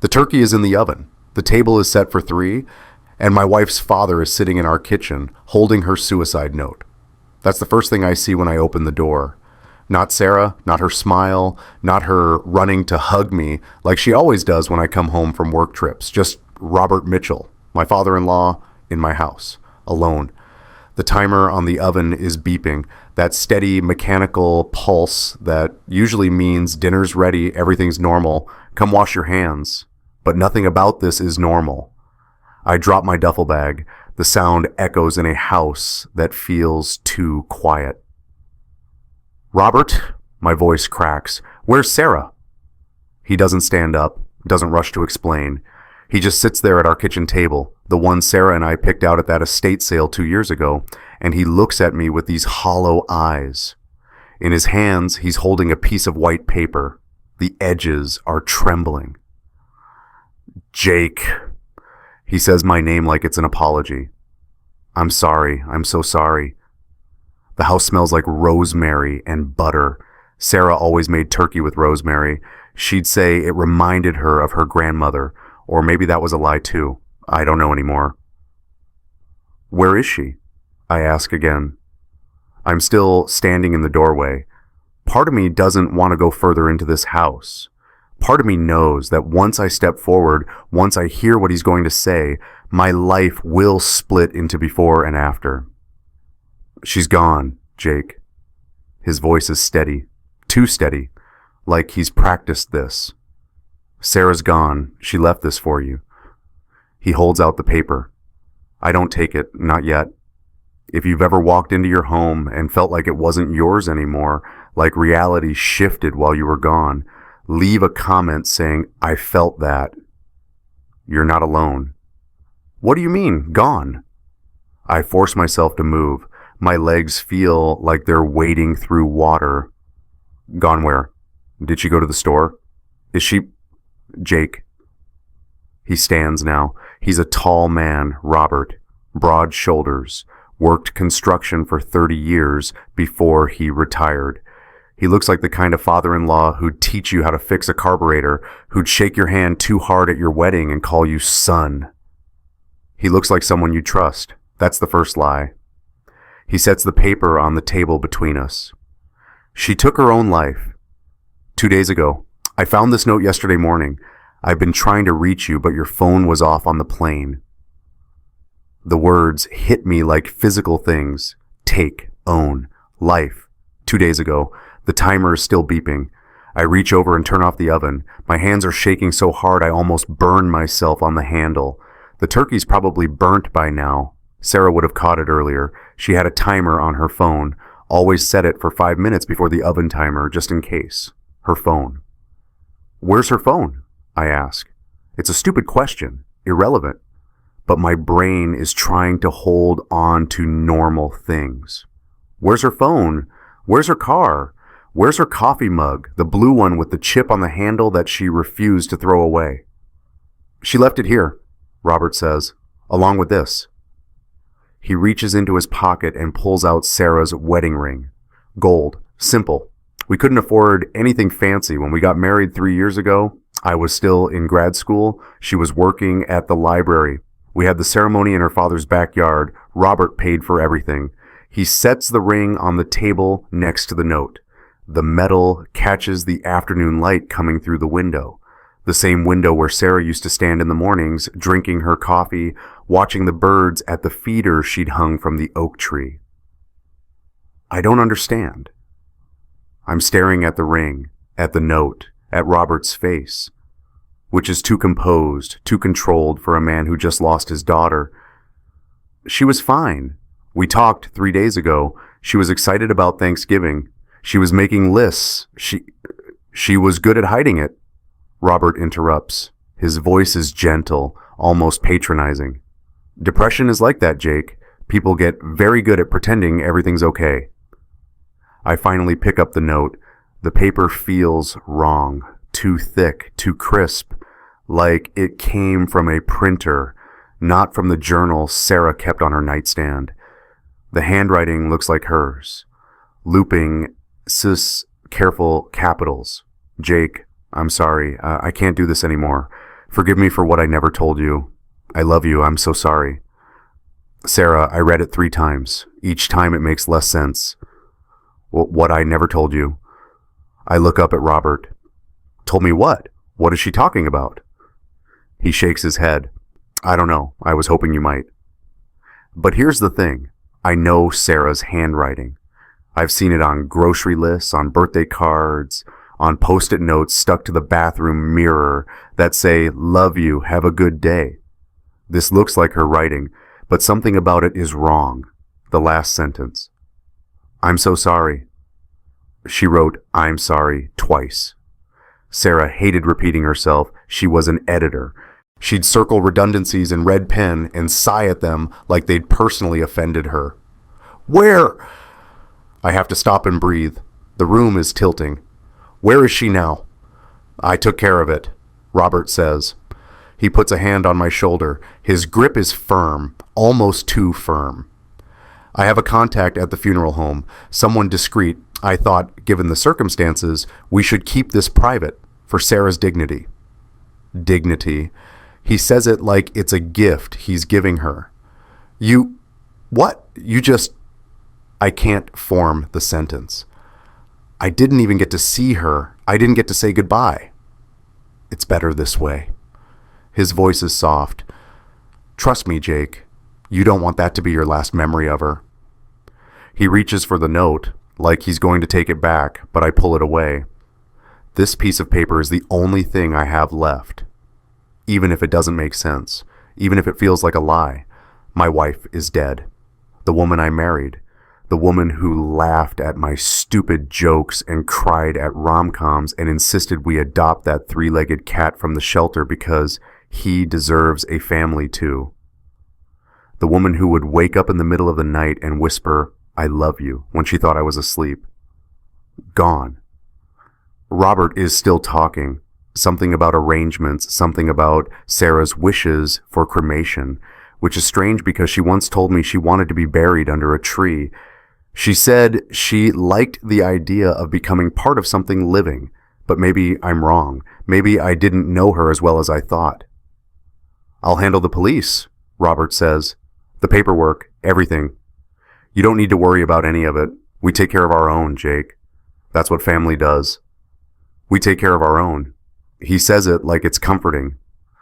The turkey is in the oven. The table is set for three, and my wife's father is sitting in our kitchen holding her suicide note. That's the first thing I see when I open the door. Not Sarah, not her smile, not her running to hug me like she always does when I come home from work trips. Just Robert Mitchell, my father-in-law, in my house, alone. The timer on the oven is beeping, that steady mechanical pulse that usually means dinner's ready, everything's normal, come wash your hands. But nothing about this is normal. I drop my duffel bag. The sound echoes in a house that feels too quiet. Robert, my voice cracks. Where's Sarah? He doesn't stand up, doesn't rush to explain. He just sits there at our kitchen table, the one Sarah and I picked out at that estate sale 2 years ago, and he looks at me with these hollow eyes. In his hands, he's holding a piece of white paper. The edges are trembling. Jake. He says my name like it's an apology. I'm sorry. I'm so sorry. The house smells like rosemary and butter. Sarah always made turkey with rosemary. She'd say it reminded her of her grandmother, or maybe that was a lie too. I don't know anymore. Where is she? I ask again. I'm still standing in the doorway. Part of me doesn't want to go further into this house. Part of me knows that once I step forward, once I hear what he's going to say, my life will split into before and after. She's gone, Jake. His voice is steady, too steady, like he's practiced this. Sarah's gone. She left this for you. He holds out the paper. I don't take it, not yet. If you've ever walked into your home and felt like it wasn't yours anymore, like reality shifted while you were gone, leave a comment saying, I felt that. You're not alone. What do you mean, gone? I force myself to move. My legs feel like they're wading through water. Gone where? Did she go to the store? Is she... Jake. He stands now. He's a tall man, Robert. Broad shoulders. Worked construction for 30 years before he retired. He looks like the kind of father-in-law who'd teach you how to fix a carburetor, who'd shake your hand too hard at your wedding and call you son. He looks like someone you trust. That's the first lie. He sets the paper on the table between us. She took her own life. 2 days ago. I found this note yesterday morning. I've been trying to reach you, but your phone was off on the plane. The words hit me like physical things. Take, own, life. 2 days ago. The timer is still beeping. I reach over and turn off the oven. My hands are shaking so hard I almost burn myself on the handle. The turkey's probably burnt by now. Sarah would have caught it earlier. She had a timer on her phone. Always set it for 5 minutes before the oven timer, just in case. Her phone. Where's her phone? I ask. It's a stupid question. Irrelevant. But my brain is trying to hold on to normal things. Where's her phone? Where's her car? Where's her coffee mug, the blue one with the chip on the handle that she refused to throw away? She left it here, Robert says, along with this. He reaches into his pocket and pulls out Sarah's wedding ring. Gold. Simple. We couldn't afford anything fancy when we got married 3 years ago. I was still in grad school. She was working at the library. We had the ceremony in her father's backyard. Robert paid for everything. He sets the ring on the table next to the note. The metal catches the afternoon light coming through the window. The same window where Sarah used to stand in the mornings, drinking her coffee, watching the birds at the feeder she'd hung from the oak tree. I don't understand. I'm staring at the ring, at the note, at Robert's face, which is too composed, too controlled for a man who just lost his daughter. She was fine. We talked 3 days ago. She was excited about Thanksgiving. She was making lists. She was good at hiding it. Robert interrupts. His voice is gentle, almost patronizing. Depression is like that, Jake. People get very good at pretending everything's okay. I finally pick up the note. The paper feels wrong, too thick, too crisp, like it came from a printer, not from the journal Sarah kept on her nightstand. The handwriting looks like hers. Looping, careful capitals. Jake, I'm sorry. I can't do this anymore. Forgive me for what I never told you. I love you. I'm so sorry. Sarah, I read it 3 times. Each time it makes less sense. What I never told you. I look up at Robert. Told me what? What is she talking about? He shakes his head. I don't know. I was hoping you might. But here's the thing. I know Sarah's handwriting. I've seen it on grocery lists, on birthday cards, on post-it notes stuck to the bathroom mirror that say, love you, have a good day. This looks like her writing, but something about it is wrong. The last sentence. I'm so sorry. She wrote, I'm sorry, twice. Sarah hated repeating herself. She was an editor. She'd circle redundancies in red pen and sigh at them like they'd personally offended her. Where? I have to stop and breathe. The room is tilting. Where is she now? I took care of it, Robert says. He puts a hand on my shoulder. His grip is firm, almost too firm. I have a contact at the funeral home, someone discreet. I thought, given the circumstances, we should keep this private for Sarah's dignity. Dignity. He says it like it's a gift he's giving her. You... what? You just... I can't form the sentence. I didn't even get to see her. I didn't get to say goodbye. It's better this way. His voice is soft. Trust me, Jake. You don't want that to be your last memory of her. He reaches for the note, like he's going to take it back, but I pull it away. This piece of paper is the only thing I have left. Even if it doesn't make sense, even if it feels like a lie, my wife is dead. The woman I married. The woman who laughed at my stupid jokes and cried at rom-coms and insisted we adopt that 3-legged cat from the shelter because he deserves a family too. The woman who would wake up in the middle of the night and whisper, I love you, when she thought I was asleep. Gone. Robert is still talking. Something about arrangements, something about Sarah's wishes for cremation, which is strange because she once told me she wanted to be buried under a tree. She said she liked the idea of becoming part of something living, but maybe I'm wrong. Maybe I didn't know her as well as I thought. I'll handle the police, Robert says. The paperwork, everything. You don't need to worry about any of it. We take care of our own, Jake. That's what family does. We take care of our own. He says it like it's comforting,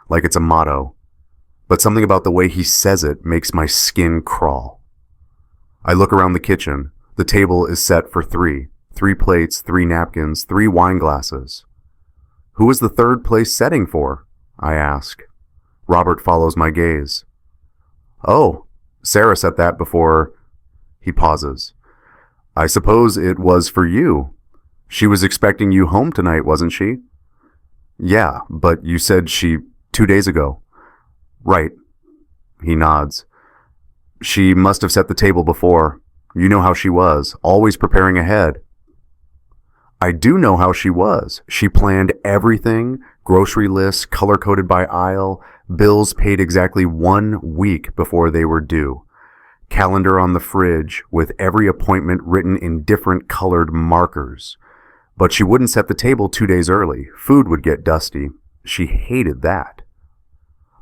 like it's a motto. But something about the way he says it makes my skin crawl. I look around the kitchen. The table is set for 3. 3 plates, 3 napkins, 3 wine glasses. Who is the third place setting for? I ask. Robert follows my gaze. Oh, Sarah set that before... He pauses. I suppose it was for you. She was expecting you home tonight, wasn't she? Yeah, but you said 2 days ago. Right. He nods. She must have set the table before. You know how she was, always preparing ahead. I do know how she was. She planned everything, grocery lists color-coded by aisle, bills paid exactly 1 week before they were due. Calendar on the fridge with every appointment written in different colored markers. But she wouldn't set the table 2 days early. Food would get dusty. She hated that.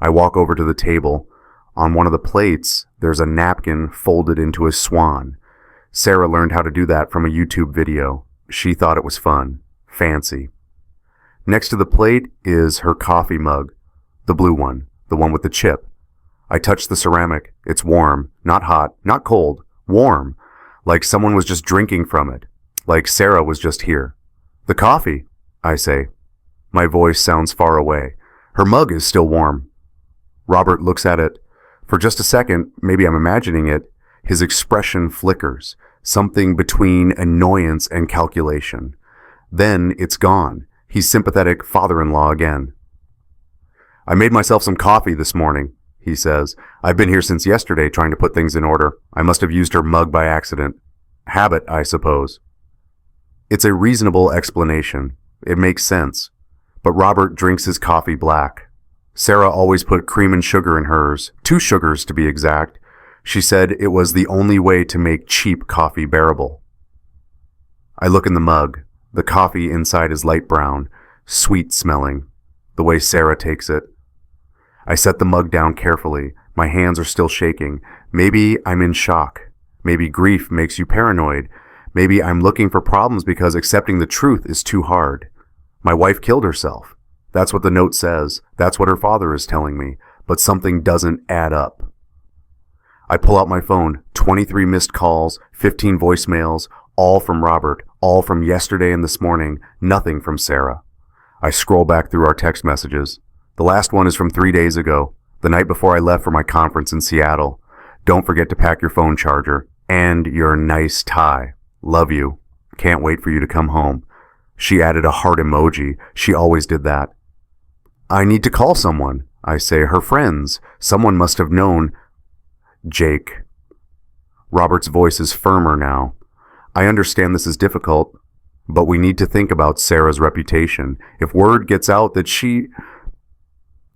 I walk over to the table. On one of the plates, there's a napkin folded into a swan. Sarah learned how to do that from a YouTube video. She thought it was fun. Fancy. Next to the plate is her coffee mug. The blue one. The one with the chip. I touch the ceramic. It's warm. Not hot. Not cold. Warm. Like someone was just drinking from it. Like Sarah was just here. The coffee, I say. My voice sounds far away. Her mug is still warm. Robert looks at it. For just a second, maybe I'm imagining it, his expression flickers, something between annoyance and calculation. Then it's gone. He's sympathetic father-in-law again. I made myself some coffee this morning, he says. I've been here since yesterday trying to put things in order. I must have used her mug by accident. Habit, I suppose. It's a reasonable explanation. It makes sense. But Robert drinks his coffee black. Sarah always put cream and sugar in hers, 2 sugars to be exact. She said it was the only way to make cheap coffee bearable. I look in the mug. The coffee inside is light brown, sweet smelling. The way Sarah takes it, I set the mug down carefully. My hands are still shaking. Maybe I'm in shock. Maybe grief makes you paranoid. Maybe I'm looking for problems because accepting the truth is too hard. My wife killed herself. That's what the note says. That's what her father is telling me. But something doesn't add up. I pull out my phone. 23 missed calls, 15 voicemails, all from Robert, all from yesterday and this morning, nothing from Sarah. I scroll back through our text messages. The last one is from 3 days ago, the night before I left for my conference in Seattle. Don't forget to pack your phone charger and your nice tie. Love you. Can't wait for you to come home. She added a heart emoji. She always did that. I need to call someone. I say, her friends. Someone must have known. Jake. Robert's voice is firmer now. I understand this is difficult, but we need to think about Sarah's reputation. If word gets out that she...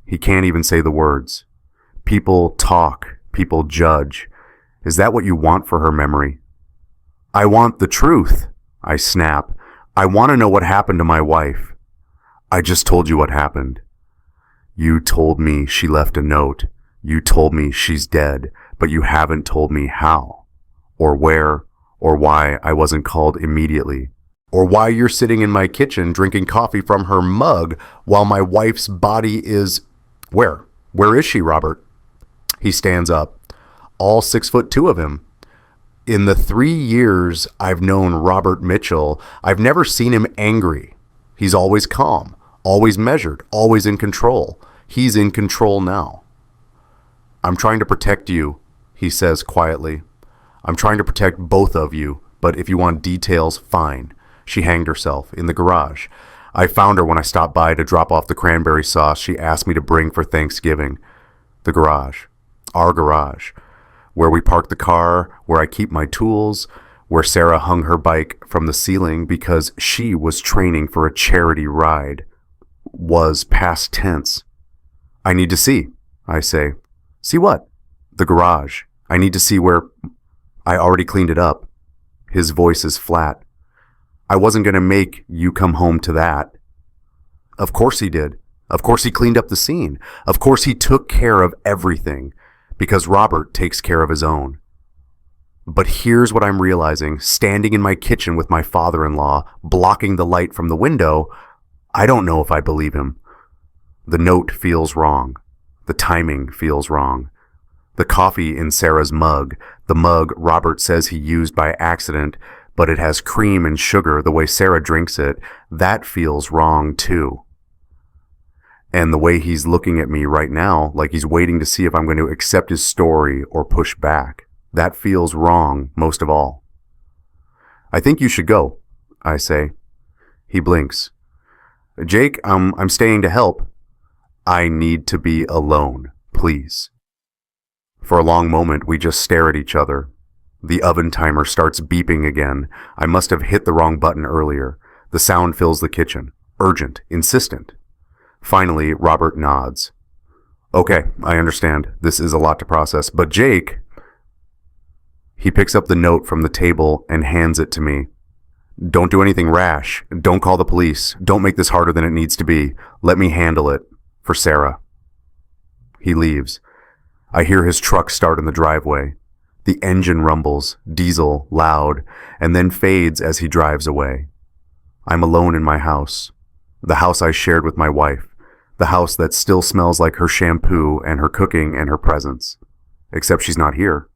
He can't even say the words. People talk. People judge. Is that what you want for her memory? I want the truth, I snap. I want to know what happened to my wife. I just told you what happened. You told me she left a note. You told me she's dead, but you haven't told me how, or where, or why I wasn't called immediately, or why you're sitting in my kitchen drinking coffee from her mug while my wife's body is... Where? Where is she, Robert? He stands up, all 6'2" of him. In the 3 years I've known Robert Mitchell, I've never seen him angry. He's always calm, always measured, always in control. He's in control now. I'm trying to protect you, he says quietly. I'm trying to protect both of you, but if you want details, fine. She hanged herself in the garage. I found her when I stopped by to drop off the cranberry sauce she asked me to bring for Thanksgiving. The garage. Our garage. Where we park the car, where I keep my tools, where Sarah hung her bike from the ceiling because she was training for a charity ride. Was past tense. I need to see, I say. See what? The garage. I need to see where... I already cleaned it up. His voice is flat. I wasn't going to make you come home to that. Of course he did. Of course he cleaned up the scene. Of course he took care of everything, because Robert takes care of his own. But here's what I'm realizing, standing in my kitchen with my father-in-law, blocking the light from the window, I don't know if I believe him. The note feels wrong. The timing feels wrong. The coffee in Sarah's mug, the mug Robert says he used by accident, but it has cream and sugar the way Sarah drinks it, that feels wrong too. And the way he's looking at me right now, like he's waiting to see if I'm going to accept his story or push back, that feels wrong most of all. I think you should go, I say. He blinks. Jake, I'm staying to help. I need to be alone, please. For a long moment, we just stare at each other. The oven timer starts beeping again. I must have hit the wrong button earlier. The sound fills the kitchen. Urgent, insistent. Finally, Robert nods. Okay, I understand. This is a lot to process. But Jake... He picks up the note from the table and hands it to me. Don't do anything rash. Don't call the police. Don't make this harder than it needs to be. Let me handle it. For Sarah. He leaves. I hear his truck start in the driveway. The engine rumbles, diesel, loud, and then fades as he drives away. I'm alone in my house. The house I shared with my wife. The house that still smells like her shampoo and her cooking and her presence. Except she's not here.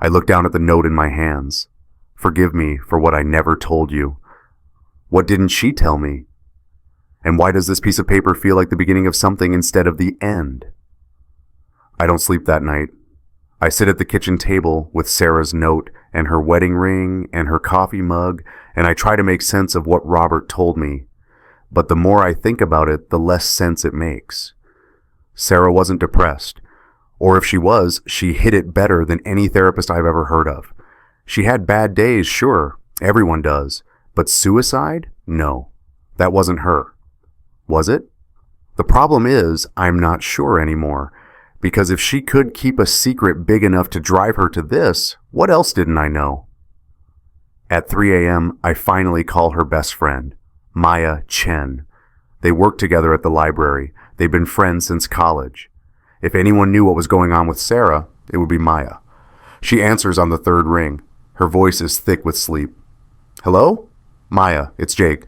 I look down at the note in my hands. Forgive me for what I never told you. What didn't she tell me? And why does this piece of paper feel like the beginning of something instead of the end? I don't sleep that night. I sit at the kitchen table with Sarah's note and her wedding ring and her coffee mug, and I try to make sense of what Robert told me. But the more I think about it, the less sense it makes. Sarah wasn't depressed. Or if she was, she hid it better than any therapist I've ever heard of. She had bad days, sure. Everyone does. But suicide? No. That wasn't her. Was it? The problem is, I'm not sure anymore. Because if she could keep a secret big enough to drive her to this, what else didn't I know? At 3 a.m., I finally call her best friend, Maya Chen. They work together at the library. They've been friends since college. If anyone knew what was going on with Sarah, it would be Maya. She answers on the third ring. Her voice is thick with sleep. Hello? Maya, it's Jake.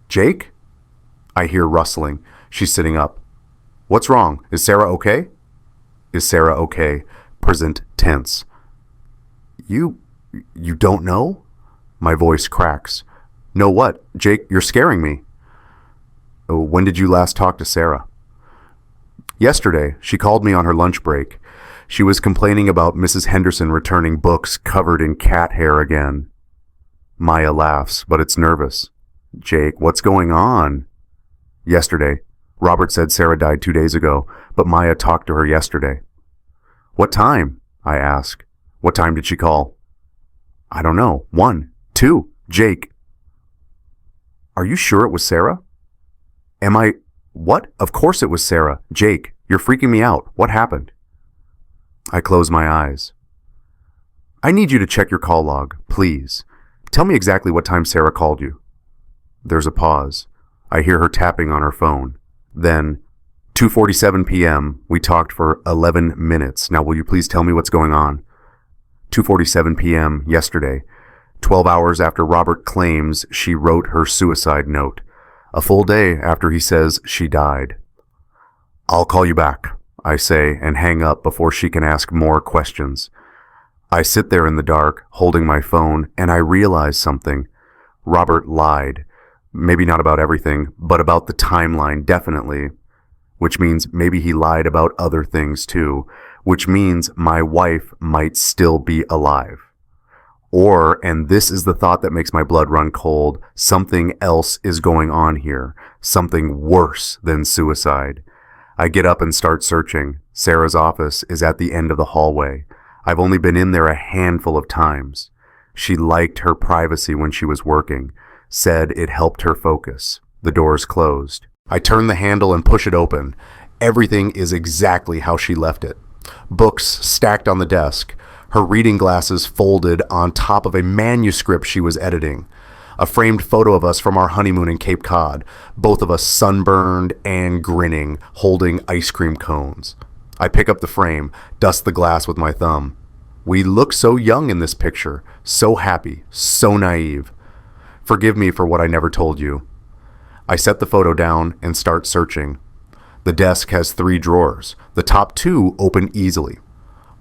Jake? I hear rustling. She's sitting up. What's wrong? Is Sarah okay? Is Sarah okay? Present tense. You don't know? My voice cracks. Know what? Jake, you're scaring me. Oh, when did you last talk to Sarah? Yesterday. She called me on her lunch break. She was complaining about Mrs. Henderson returning books covered in cat hair again. Maya laughs, but it's nervous. Jake, what's going on? Yesterday. Robert said Sarah died 2 days ago, but Maya talked to her yesterday. What time? I ask. What time did she call? I don't know. 1, 2. Jake. Are you sure it was Sarah? Am I... What? Of course it was Sarah. Jake, you're freaking me out. What happened? I close my eyes. I need you to check your call log, please. Tell me exactly what time Sarah called you. There's a pause. I hear her tapping on her phone. Then, 2:47 p.m., we talked for 11 minutes. Now will you please tell me what's going on? 2:47 p.m. yesterday, 12 hours after Robert claims she wrote her suicide note. A full day after he says she died. I'll call you back, I say, and hang up before she can ask more questions. I sit there in the dark, holding my phone, and I realize something. Robert lied. Maybe not about everything, but about the timeline, definitely. Which means maybe he lied about other things too. Which means my wife might still be alive. Or, and this is the thought that makes my blood run cold, something else is going on here. Something worse than suicide. I get up and start searching. Sarah's office is at the end of the hallway. I've only been in there a handful of times. She liked her privacy when she was working. Said it helped her focus. The door's closed. I turn the handle and push it open. Everything is exactly how she left it. Books stacked on the desk. Her reading glasses folded on top of a manuscript she was editing. A framed photo of us from our honeymoon in Cape Cod. Both of us sunburned and grinning, holding ice cream cones. I pick up the frame, dust the glass with my thumb. We look so young in this picture. So happy. So naive. Forgive me for what I never told you. I set the photo down and start searching. The desk has 3 drawers. The top 2 open easily.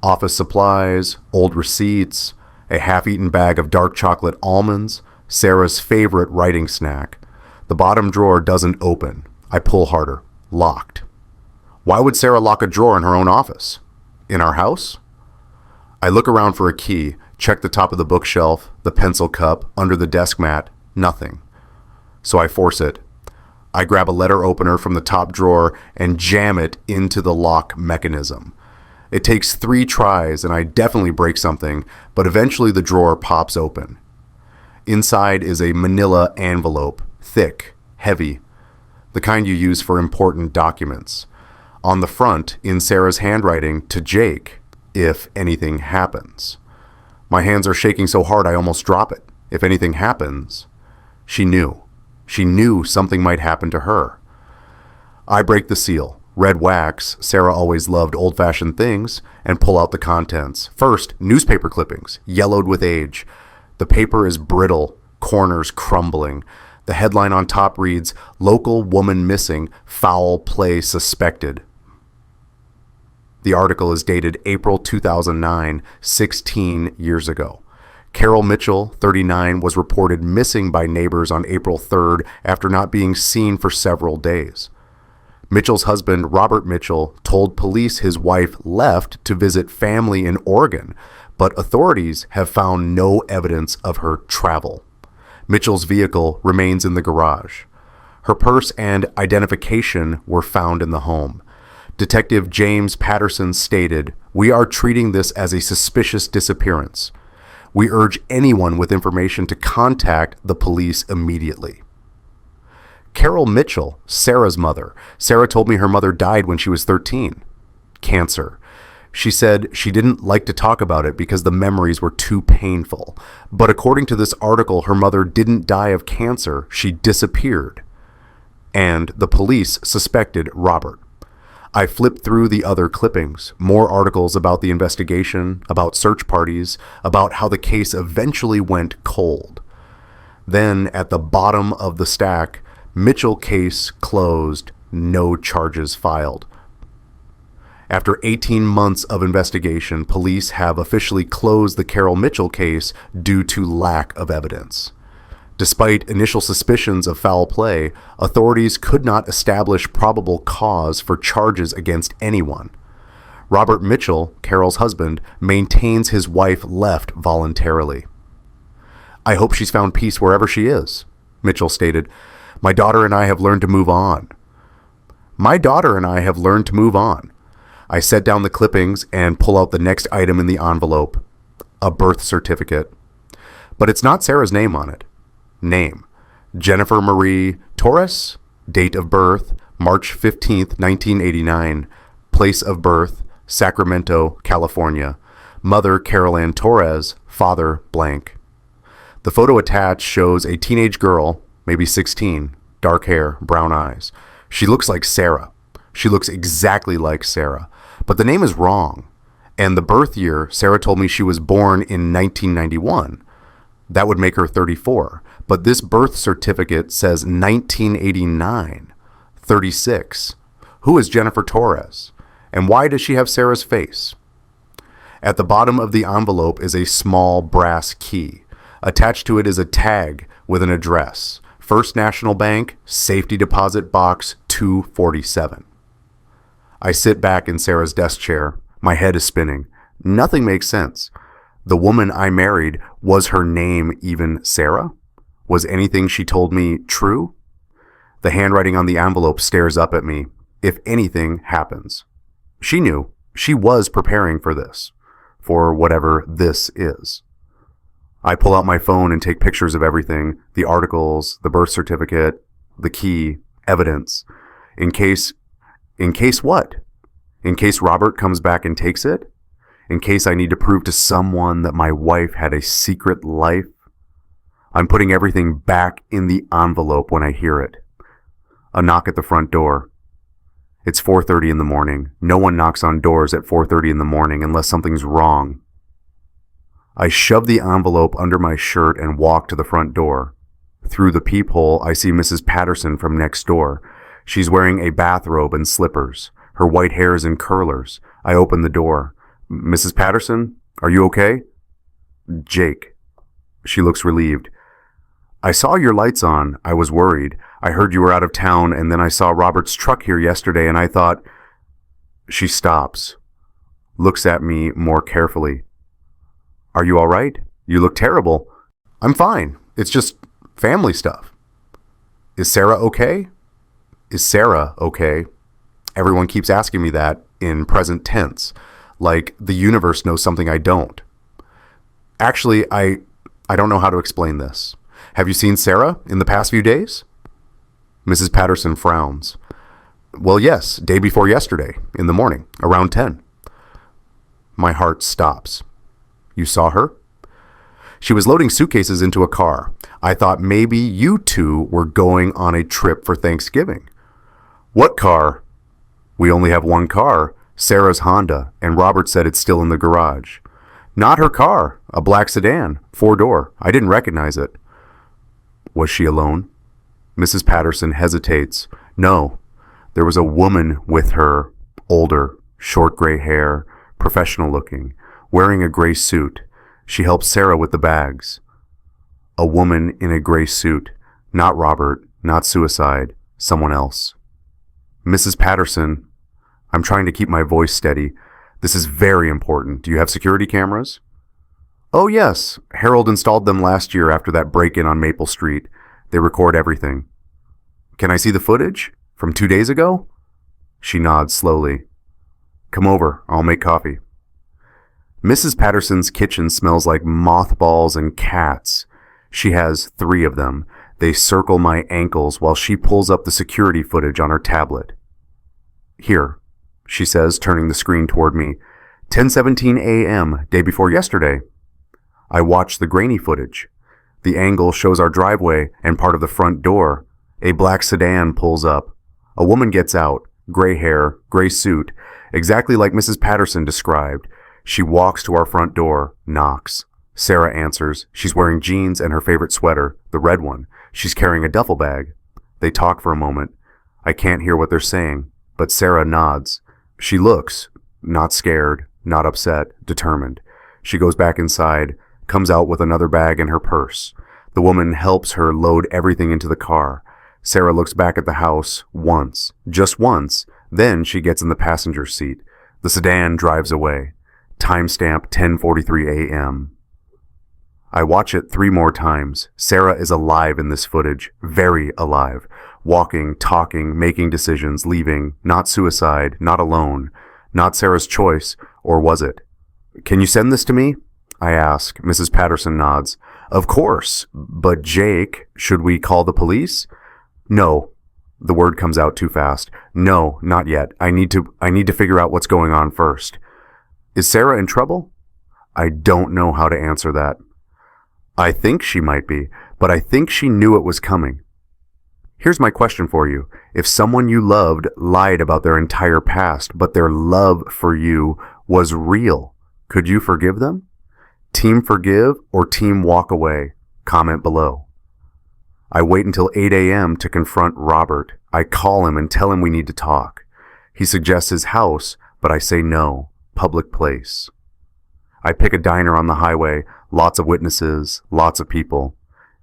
Office supplies, old receipts, a half-eaten bag of dark chocolate almonds, Sarah's favorite writing snack. The bottom drawer doesn't open. I pull harder. Locked. Why would Sarah lock a drawer in her own office? In our house? I look around for a key, check the top of the bookshelf, the pencil cup, under the desk mat. Nothing. So I force it. I grab a letter opener from the top drawer and jam it into the lock mechanism. It takes 3 tries and I definitely break something, but eventually the drawer pops open. Inside is a manila envelope, thick, heavy, the kind you use for important documents. On the front, in Sarah's handwriting, to Jake, if anything happens. My hands are shaking so hard I almost drop it. If anything happens, she knew. She knew something might happen to her. I break the seal. Red wax, Sarah always loved old-fashioned things, and pull out the contents. First, newspaper clippings, yellowed with age. The paper is brittle, corners crumbling. The headline on top reads, "Local woman missing, foul play suspected." The article is dated April 2009, 16 years ago. Carol Mitchell, 39, was reported missing by neighbors on April 3rd after not being seen for several days. Mitchell's husband, Robert Mitchell, told police his wife left to visit family in Oregon, but authorities have found no evidence of her travel. Mitchell's vehicle remains in the garage. Her purse and identification were found in the home. Detective James Patterson stated, "We are treating this as a suspicious disappearance. We urge anyone with information to contact the police immediately." Carol Mitchell, Sarah's mother. Sarah told me her mother died when she was 13. Cancer. She said she didn't like to talk about it because the memories were too painful. But according to this article, her mother didn't die of cancer. She disappeared. And the police suspected Robert. I flipped through the other clippings, more articles about the investigation, about search parties, about how the case eventually went cold. Then, at the bottom of the stack, Mitchell case closed, no charges filed. After 18 months of investigation, police have officially closed the Carol Mitchell case due to lack of evidence. Despite initial suspicions of foul play, authorities could not establish probable cause for charges against anyone. Robert Mitchell, Carol's husband, maintains his wife left voluntarily. "I hope she's found peace wherever she is," Mitchell stated. "My daughter and I have learned to move on." My daughter and I have learned to move on. I set down the clippings and pull out the next item in the envelope, a birth certificate. But it's not Sarah's name on it. Name: Jennifer Marie Torres. Date of birth: March 15th, 1989. Place of birth: Sacramento, California. Mother: Carol Ann Torres. Father: blank. The photo attached shows a teenage girl, maybe 16, dark hair, brown eyes. She looks like Sarah. She looks exactly like Sarah. But the name is wrong. And the birth year, Sarah told me she was born in 1991. That would make her 34. But this birth certificate says 1989. 36. Who is Jennifer Torres? And why does she have Sarah's face? At the bottom of the envelope is a small brass key. Attached to it is a tag with an address: First National Bank, Safety Deposit Box 247. I sit back in Sarah's desk chair. My head is spinning. Nothing makes sense. The woman I married, was her name even Sarah? Was anything she told me true? The handwriting on the envelope stares up at me. If anything happens. She knew. She was preparing for this. For whatever this is. I pull out my phone and take pictures of everything. The articles, the birth certificate, the key, evidence. In case what? In case Robert comes back and takes it? In case I need to prove to someone that my wife had a secret life? I'm putting everything back in the envelope when I hear it. A knock at the front door. It's 4:30 in the morning. No one knocks on doors at 4:30 in the morning unless something's wrong. I shove the envelope under my shirt and walk to the front door. Through the peephole, I see Mrs. Patterson from next door. She's wearing a bathrobe and slippers. Her white hair is in curlers. I open the door. "Mrs. Patterson, are you okay?" "Jake." She looks relieved. "I saw your lights on. I was worried. I heard you were out of town, and then I saw Robert's truck here yesterday, and I thought..." She stops, looks at me more carefully. "Are you all right? You look terrible." "I'm fine. It's just family stuff." "Is Sarah okay?" Is Sarah okay? Everyone keeps asking me that in present tense, like the universe knows something I don't. Actually, I don't know how to explain this. Have you seen Sarah in the past few days? Mrs. Patterson frowns. "Well, yes, day before yesterday, in the morning, around 10. My heart stops. "You saw her?" "She was loading suitcases into a car. I thought maybe you two were going on a trip for Thanksgiving." "What car?" "We only have one car, Sarah's Honda, and Robert said it's still in the garage." "Not her car, a black sedan, 4-door. I didn't recognize it." "Was she alone?" Mrs. Patterson hesitates. "No, there was a woman with her, older, short gray hair, professional looking, wearing a gray suit. She helped Sarah with the bags." A woman in a gray suit. Not Robert, not suicide, someone else. "Mrs. Patterson," I'm trying to keep my voice steady. "This is very important. Do you have security cameras?" "Oh yes, Harold installed them last year after that break-in on Maple Street. They record everything." "Can I see the footage? From 2 days ago?" She nods slowly. "Come over, I'll make coffee." Mrs. Patterson's kitchen smells like mothballs and cats. She has 3 of them. They circle my ankles while she pulls up the security footage on her tablet. "Here," she says, turning the screen toward me. 10:17 a.m., day before yesterday. I watch the grainy footage. The angle shows our driveway and part of the front door. A black sedan pulls up. A woman gets out, gray hair, gray suit, exactly like Mrs. Patterson described. She walks to our front door, knocks. Sarah answers. She's wearing jeans and her favorite sweater, the red one. She's carrying a duffel bag. They talk for a moment. I can't hear what they're saying, but Sarah nods. She looks, not scared, not upset, determined. She goes back inside, comes out with another bag and her purse. The woman helps her load everything into the car. Sarah looks back at the house once, just once. Then she gets in the passenger seat. The sedan drives away. Timestamp 10:43 a.m. I watch it 3 more times. Sarah is alive in this footage, very alive. Walking, talking, making decisions, leaving. Not suicide, not alone. Not Sarah's choice, or was it? Can you send this to me? I ask. Mrs. Patterson nods. Of course, but Jake, should we call the police? No. The word comes out too fast. No, not yet. I need to figure out what's going on first. Is Sarah in trouble? I don't know how to answer that. I think she might be, but I think she knew it was coming. Here's my question for you. If someone you loved lied about their entire past, but their love for you was real, could you forgive them? Team forgive or team walk away? Comment below. I wait until 8 a.m. to confront Robert. I call him and tell him we need to talk. He suggests his house, but I say no. Public place. I pick a diner on the highway. Lots of witnesses, lots of people.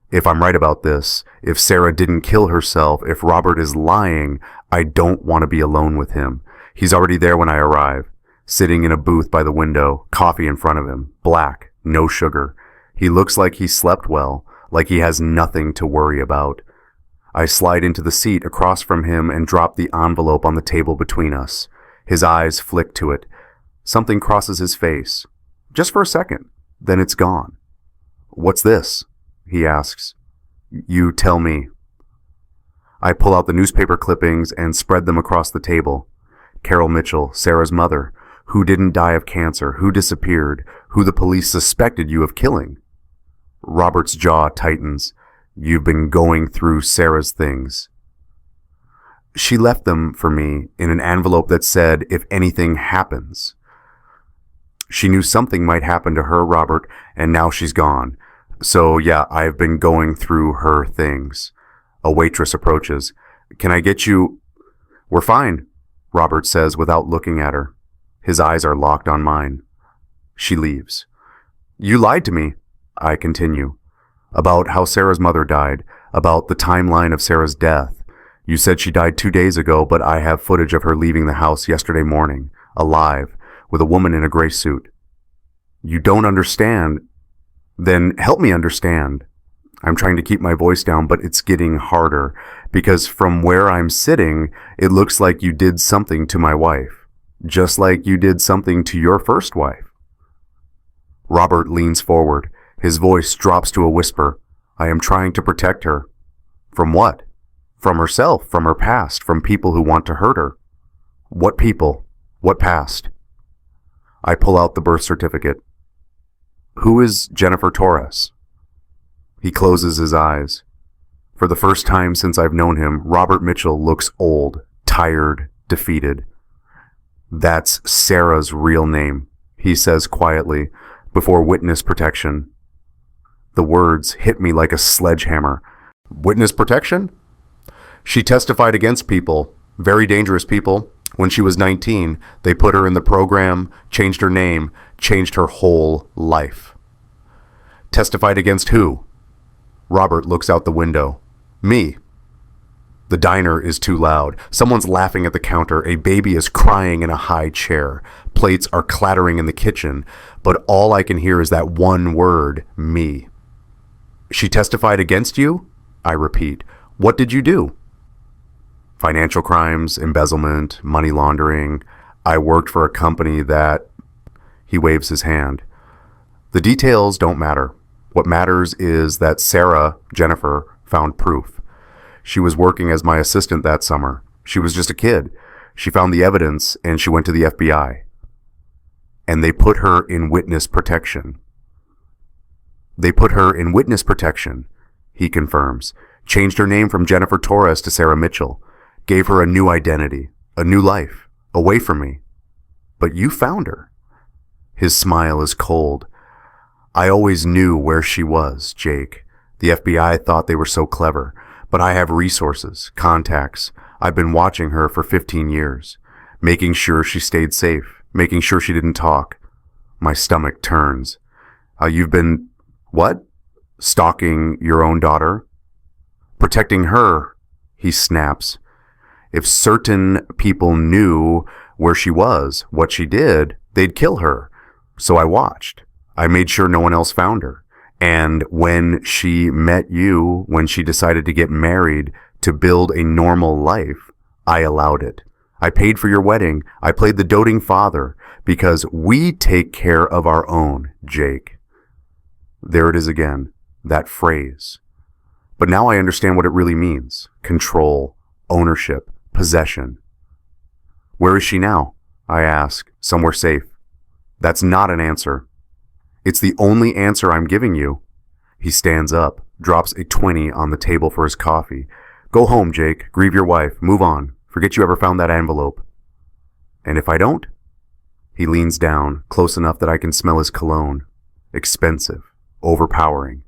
If I'm right about this, if Sarah didn't kill herself, if Robert is lying, I don't want to be alone with him. He's already there when I arrive, sitting in a booth by the window, coffee in front of him, black, no sugar. He looks like he slept well, like he has nothing to worry about. I slide into the seat across from him and drop the envelope on the table between us. His eyes flick to it. Something crosses his face. Just for a second. Then it's gone. What's this? He asks. You tell me. I pull out the newspaper clippings and spread them across the table. Carol Mitchell, Sarah's mother, who didn't die of cancer, who disappeared, who the police suspected you of killing. Robert's jaw tightens. You've been going through Sarah's things. She left them for me in an envelope that said, if anything happens. She knew something might happen to her, Robert, and now she's gone. So yeah, I've been going through her things. A waitress approaches. Can I get you? We're fine, Robert says without looking at her. His eyes are locked on mine. She leaves. You lied to me, I continue. About how Sarah's mother died, about the timeline of Sarah's death. You said she died 2 days ago, but I have footage of her leaving the house yesterday morning, alive, with a woman in a gray suit. You don't understand? Then help me understand. I'm trying to keep my voice down, but it's getting harder, because from where I'm sitting, it looks like you did something to my wife, just like you did something to your first wife. Robert leans forward. His voice drops to a whisper. I am trying to protect her. From what? From herself, from her past, from people who want to hurt her. What people? What past? I pull out the birth certificate. Who is Jennifer Torres? He closes his eyes. For the first time since I've known him, Robert Mitchell looks old, tired, defeated. That's Sarah's real name, he says quietly, before witness protection. The words hit me like a sledgehammer. Witness protection? She testified against people, very dangerous people. When she was 19, they put her in the program, changed her name, changed her whole life. Testified against who? Robert looks out the window. Me. The diner is too loud. Someone's laughing at the counter. A baby is crying in a high chair. Plates are clattering in the kitchen, but all I can hear is that one word, me. She testified against you? I repeat. What did you do? Financial crimes, embezzlement, money laundering. I worked for a company that... He waves his hand. The details don't matter. What matters is that Sarah, Jennifer, found proof. She was working as my assistant that summer. She was just a kid. She found the evidence and she went to the FBI. And they put her in witness protection. They put her in witness protection, he confirms. Changed her name from Jennifer Torres to Sarah Mitchell. Gave her a new identity. A new life, away from me. But you found her. His smile is cold. I always knew where she was, Jake. The FBI thought they were so clever, but I have resources, contacts. I've been watching her for 15 years, making sure she stayed safe, making sure she didn't talk. My stomach turns. You've been, what? Stalking your own daughter? Protecting her, he snaps. If certain people knew where she was, what she did, they'd kill her. So I watched. I made sure no one else found her. And when she met you, when she decided to get married, to build a normal life, I allowed it. I paid for your wedding. I played the doting father because we take care of our own, Jake. There it is again, that phrase. But now I understand what it really means. Control, ownership, possession. Where is she now? I ask. Somewhere safe. That's not an answer. It's the only answer I'm giving you. He stands up, drops a 20 on the table for his coffee. Go home, Jake. Grieve your wife. Move on. Forget you ever found that envelope. And if I don't? He leans down, close enough that I can smell his cologne. Expensive. Overpowering.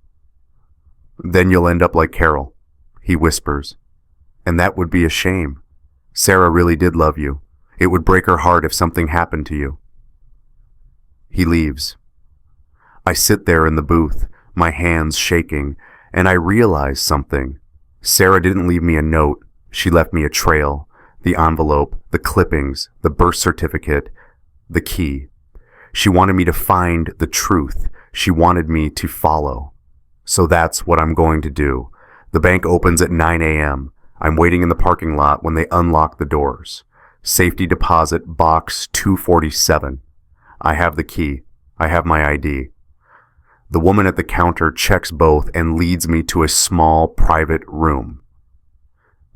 Then you'll end up like Carol, he whispers. And that would be a shame. Sarah really did love you. It would break her heart if something happened to you. He leaves. I sit there in the booth, my hands shaking, and I realize something. Sarah didn't leave me a note. She left me a trail. The envelope, the clippings, the birth certificate, the key. She wanted me to find the truth. She wanted me to follow. So that's what I'm going to do. The bank opens at 9 a.m. I'm waiting in the parking lot when they unlock the doors. Safety deposit box 247. I have the key. I have my ID. The woman at the counter checks both and leads me to a small private room.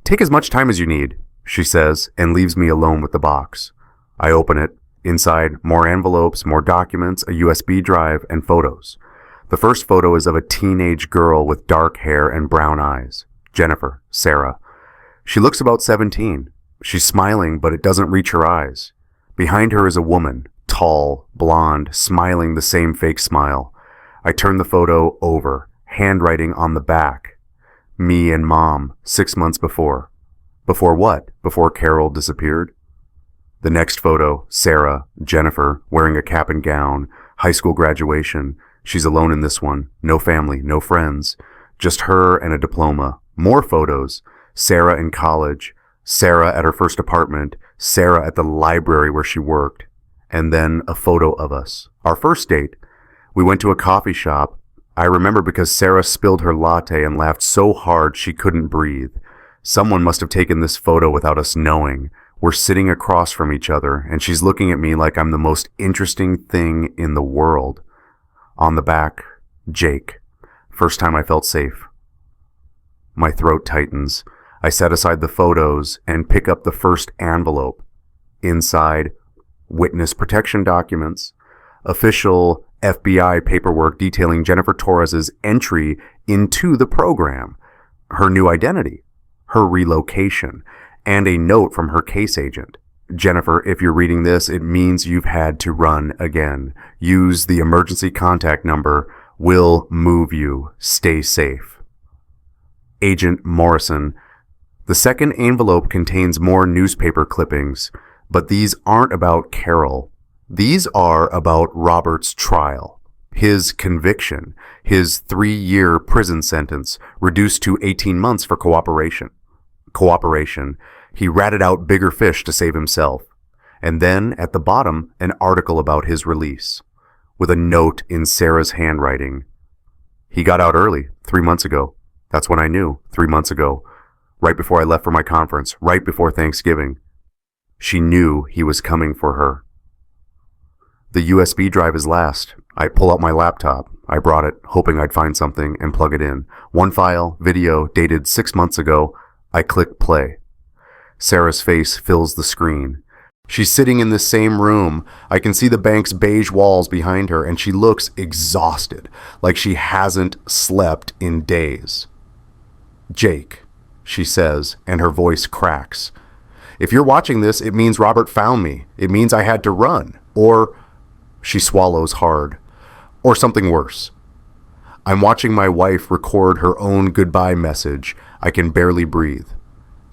Take as much time as you need, she says, and leaves me alone with the box. I open it. Inside, more envelopes, more documents, a USB drive, and photos. The first photo is of a teenage girl with dark hair and brown eyes. Jennifer, Sarah. She looks about 17. She's smiling, but it doesn't reach her eyes. Behind her is a woman, tall, blonde, smiling the same fake smile. I turn the photo over, handwriting on the back. Me and Mom, 6 months before. Before what? Before Carol disappeared? The next photo, Sarah, Jennifer, wearing a cap and gown, high school graduation. She's alone in this one. No family, no friends. Just her and a diploma. More photos. Sarah in college. Sarah at her first apartment. Sarah at the library where she worked. And then a photo of us. Our first date. We went to a coffee shop. I remember because Sarah spilled her latte and laughed so hard she couldn't breathe. Someone must have taken this photo without us knowing. We're sitting across from each other, and she's looking at me like I'm the most interesting thing in the world. On the back, Jake. First time I felt safe. My throat tightens. I set aside the photos and pick up the first envelope. Inside, witness protection documents. Official FBI paperwork detailing Jennifer Torres's entry into the program. Her new identity. Her relocation. And a note from her case agent. Jennifer, if you're reading this, it means you've had to run again. Use the emergency contact number. We'll move you. Stay safe. Agent Morrison. The second envelope contains more newspaper clippings, but these aren't about Carol. These are about Robert's trial. His conviction. His 3-year prison sentence, reduced to 18 months for cooperation. He ratted out bigger fish to save himself. And then, at the bottom, an article about his release, with a note in Sarah's handwriting. He got out early, 3 months ago. That's when I knew, 3 months ago. Right before I left for my conference, right before Thanksgiving. She knew he was coming for her. The USB drive is last. I pull out my laptop. I brought it, hoping I'd find something, and plug it in. One file, video, dated 6 months ago. I click play. Sarah's face fills the screen. She's sitting in the same room. I can see the bank's beige walls behind her, and she looks exhausted, like she hasn't slept in days. Jake, she says, and her voice cracks. If you're watching this, it means Robert found me. It means I had to run. Or, she swallows hard. Or something worse. I'm watching my wife record her own goodbye message. I can barely breathe.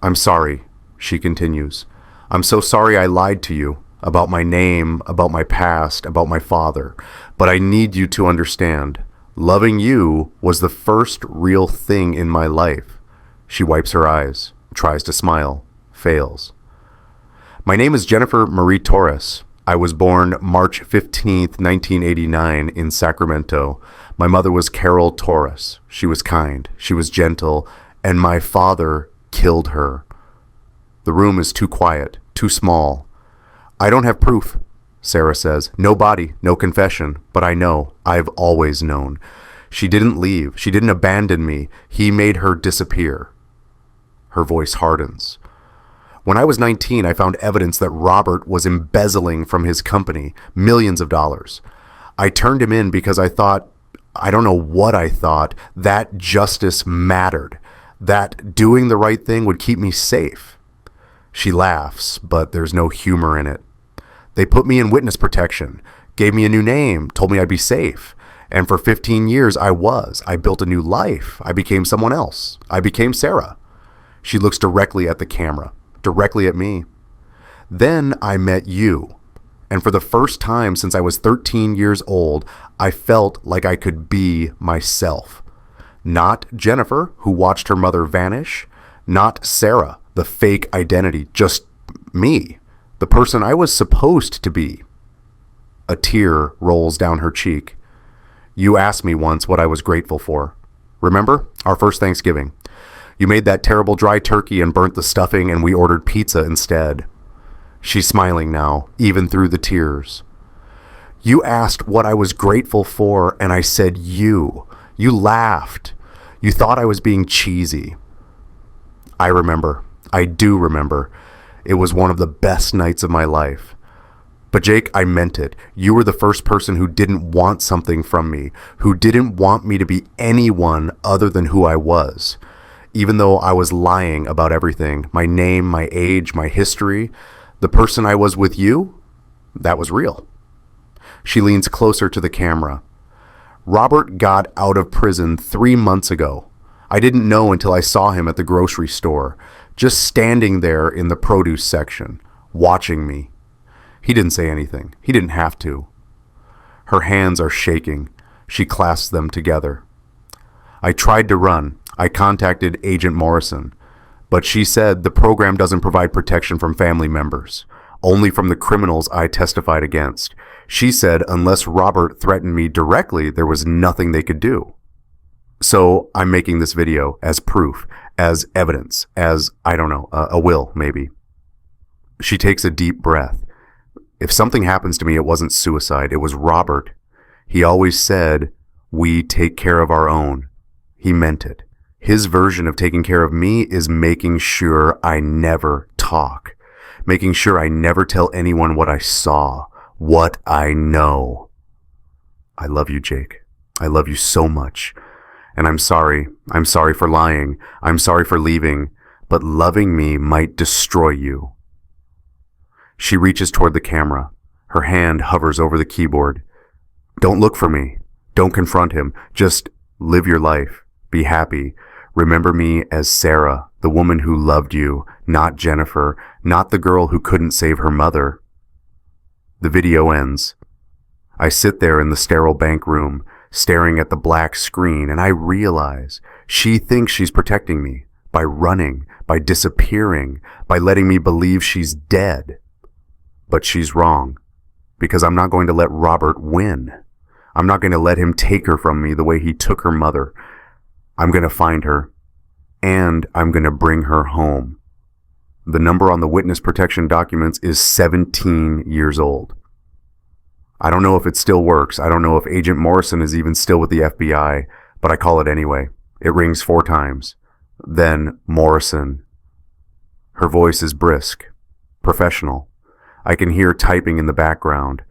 I'm sorry, she continues. I'm so sorry I lied to you about my name, about my past, about my father. But I need you to understand. Loving you was the first real thing in my life. She wipes her eyes, tries to smile, fails. My name is Jennifer Marie Torres. I was born March 15th, 1989 in Sacramento. My mother was Carol Torres. She was kind, she was gentle, and my father killed her. The room is too quiet, too small. I don't have proof, Sarah says. No body, no confession, but I know. I've always known. She didn't leave. She didn't abandon me. He made her disappear. Her voice hardens. When I was 19, I found evidence that Robert was embezzling from his company millions of dollars. I turned him in because I thought, I don't know what I thought, that justice mattered, that doing the right thing would keep me safe. She laughs, but there's no humor in it. They put me in witness protection, gave me a new name, told me I'd be safe. And for 15 years, I was. I built a new life. I became someone else. I became Sarah. She looks directly at the camera, directly at me. Then I met you. And for the first time since I was 13 years old, I felt like I could be myself. Not Jennifer, who watched her mother vanish. Not Sarah, the fake identity. Just me, the person I was supposed to be. A tear rolls down her cheek. You asked me once what I was grateful for. Remember? Our first Thanksgiving. You made that terrible dry turkey and burnt the stuffing, and we ordered pizza instead. She's smiling now, even through the tears. You asked what I was grateful for, and I said you. You laughed. You thought I was being cheesy. I remember. I do remember. It was one of the best nights of my life. But Jake, I meant it. You were the first person who didn't want something from me, who didn't want me to be anyone other than who I was. Even though I was lying about everything, my name, my age, my history, the person I was with you, that was real. She leans closer to the camera. Robert got out of prison 3 months ago. I didn't know until I saw him at the grocery store, just standing there in the produce section, watching me. He didn't say anything. He didn't have to. Her hands are shaking. She clasps them together. I tried to run. I contacted Agent Morrison, but she said the program doesn't provide protection from family members, only from the criminals I testified against. She said unless Robert threatened me directly, there was nothing they could do. So I'm making this video as proof, as evidence, as, I don't know, a will, maybe. She takes a deep breath. If something happens to me, it wasn't suicide. It was Robert. He always said, we take care of our own. He meant it. His version of taking care of me is making sure I never talk, making sure I never tell anyone what I saw, what I know. I love you, Jake. I love you so much. And I'm sorry. I'm sorry for lying. I'm sorry for leaving. But loving me might destroy you. She reaches toward the camera. Her hand hovers over the keyboard. Don't look for me. Don't confront him. Just live your life. Be happy. Remember me as Sarah, the woman who loved you, not Jennifer, not the girl who couldn't save her mother. The video ends. I sit there in the sterile bank room, staring at the black screen, and I realize she thinks she's protecting me by running, by disappearing, by letting me believe she's dead. But she's wrong, because I'm not going to let Robert win. I'm not going to let him take her from me the way he took her mother. I'm going to find her, and I'm going to bring her home. The number on the witness protection documents is 17 years old. I don't know if it still works. I don't know if Agent Morrison is even still with the FBI, but I call it anyway. It rings 4 times. Then Morrison. Her voice is brisk, professional. I can hear typing in the background.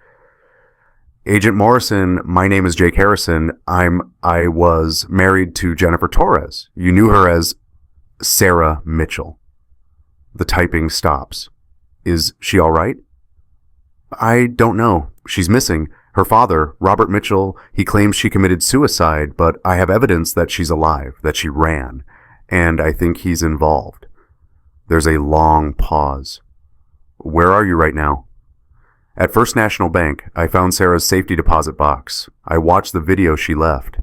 Agent Morrison, my name is Jake Harrison. I was married to Jennifer Torres. You knew her as Sarah Mitchell. The typing stops. Is she all right? I don't know. She's missing. Her father, Robert Mitchell, he claims she committed suicide, but I have evidence that she's alive, that she ran, and I think he's involved. There's a long pause. Where are you right now? At First National Bank, I found Sarah's safety deposit box. I watched the video she left.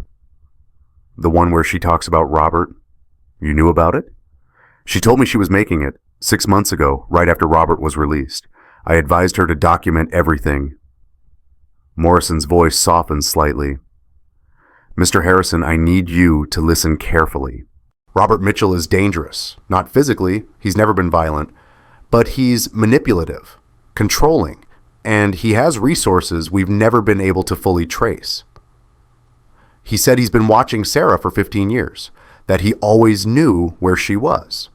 The one where she talks about Robert. You knew about it? She told me she was making it 6 months ago, right after Robert was released. I advised her to document everything. Morrison's voice softened slightly. Mr. Harrison, I need you to listen carefully. Robert Mitchell is dangerous. Not physically, he's never been violent, but he's manipulative, controlling, and he has resources we've never been able to fully trace. He said he's been watching Sarah for 15 years, that he always knew where she was.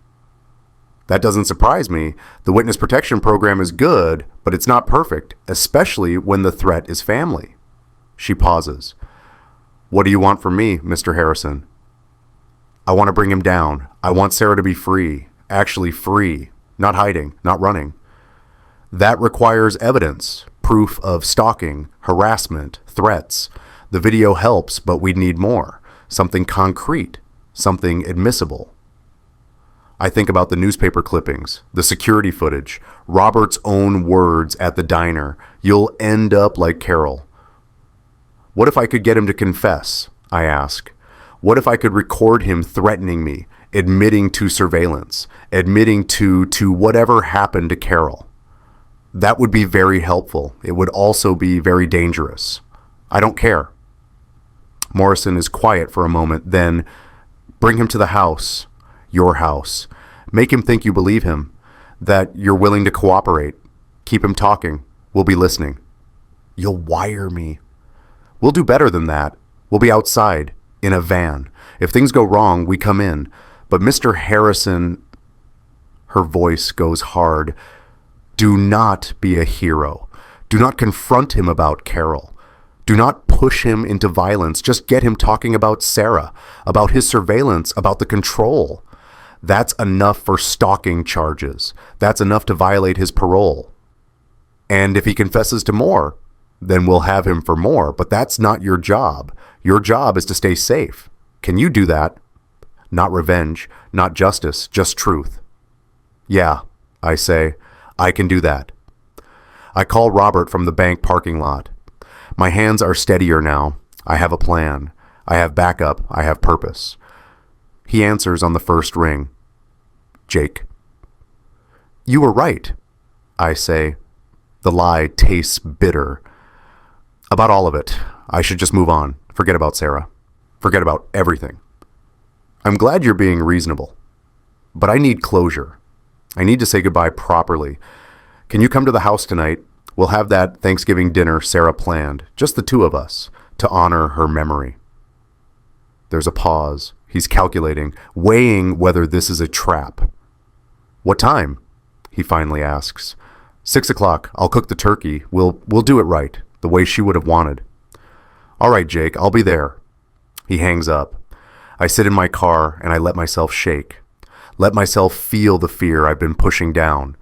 That doesn't surprise me. The witness protection program is good, but it's not perfect, especially when the threat is family. She pauses. What do you want from me, Mr. Harrison? I want to bring him down. I want Sarah to be free. Actually free. Not hiding, not running. That requires evidence, proof of stalking, harassment, threats. The video helps, but we'd need more. Something concrete, something admissible. I think about the newspaper clippings, the security footage, Robert's own words at the diner. You'll end up like Carol. What if I could get him to confess? I ask. What if I could record him threatening me, admitting to surveillance, admitting to whatever happened to Carol? That would be very helpful. It would also be very dangerous. I don't care. Morrison is quiet for a moment, then, bring him to the house. Your house. Make him think you believe him, that you're willing to cooperate. Keep him talking. We'll be listening. You'll wire me. We'll do better than that. We'll be outside, in a van. If things go wrong, we come in. But Mr. Harrison, her voice goes hard. Do not be a hero. Do not confront him about Carol. Do not push him into violence. Just get him talking about Sarah, about his surveillance, about the control. That's enough for stalking charges. That's enough to violate his parole. And if he confesses to more, then we'll have him for more. But that's not your job. Your job is to stay safe. Can you do that? Not revenge, not justice, just truth. Yeah, I say, I can do that. I call Robert from the bank parking lot. My hands are steadier now. I have a plan. I have backup. I have purpose. He answers on the first ring. Jake. You were right, I say. The lie tastes bitter. About all of it. I should just move on. Forget about Sarah. Forget about everything. I'm glad you're being reasonable. But I need closure. I need to say goodbye properly. Can you come to the house tonight? We'll have that Thanksgiving dinner Sarah planned, just the two of us, to honor her memory. There's a pause. He's calculating, weighing whether this is a trap. What time? He finally asks. 6 o'clock. I'll cook the turkey. We'll do it right, the way she would have wanted. All right, Jake, I'll be there. He hangs up. I sit in my car and I let myself shake. Let myself feel the fear I've been pushing down.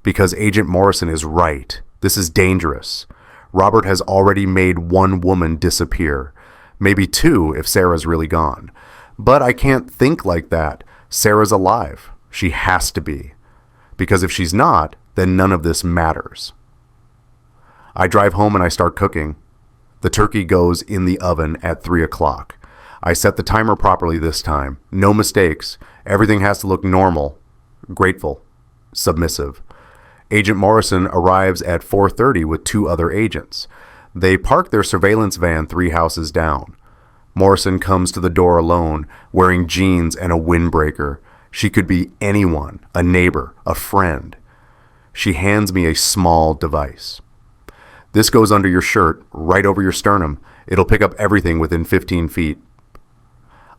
Because Agent Morrison is right. This is dangerous. Robert has already made one woman disappear. Maybe two if Sarah's really gone. But I can't think like that. Sarah's alive. She has to be. Because if she's not, then none of this matters. I drive home and I start cooking. The turkey goes in the oven at 3 o'clock. I set the timer properly this time. No mistakes. Everything has to look normal. Grateful. Submissive. Agent Morrison arrives at 4:30 with 2 other agents. They park their surveillance van 3 houses down. Morrison comes to the door alone, wearing jeans and a windbreaker. She could be anyone, a neighbor, a friend. She hands me a small device. This goes under your shirt, right over your sternum. It'll pick up everything within 15 feet.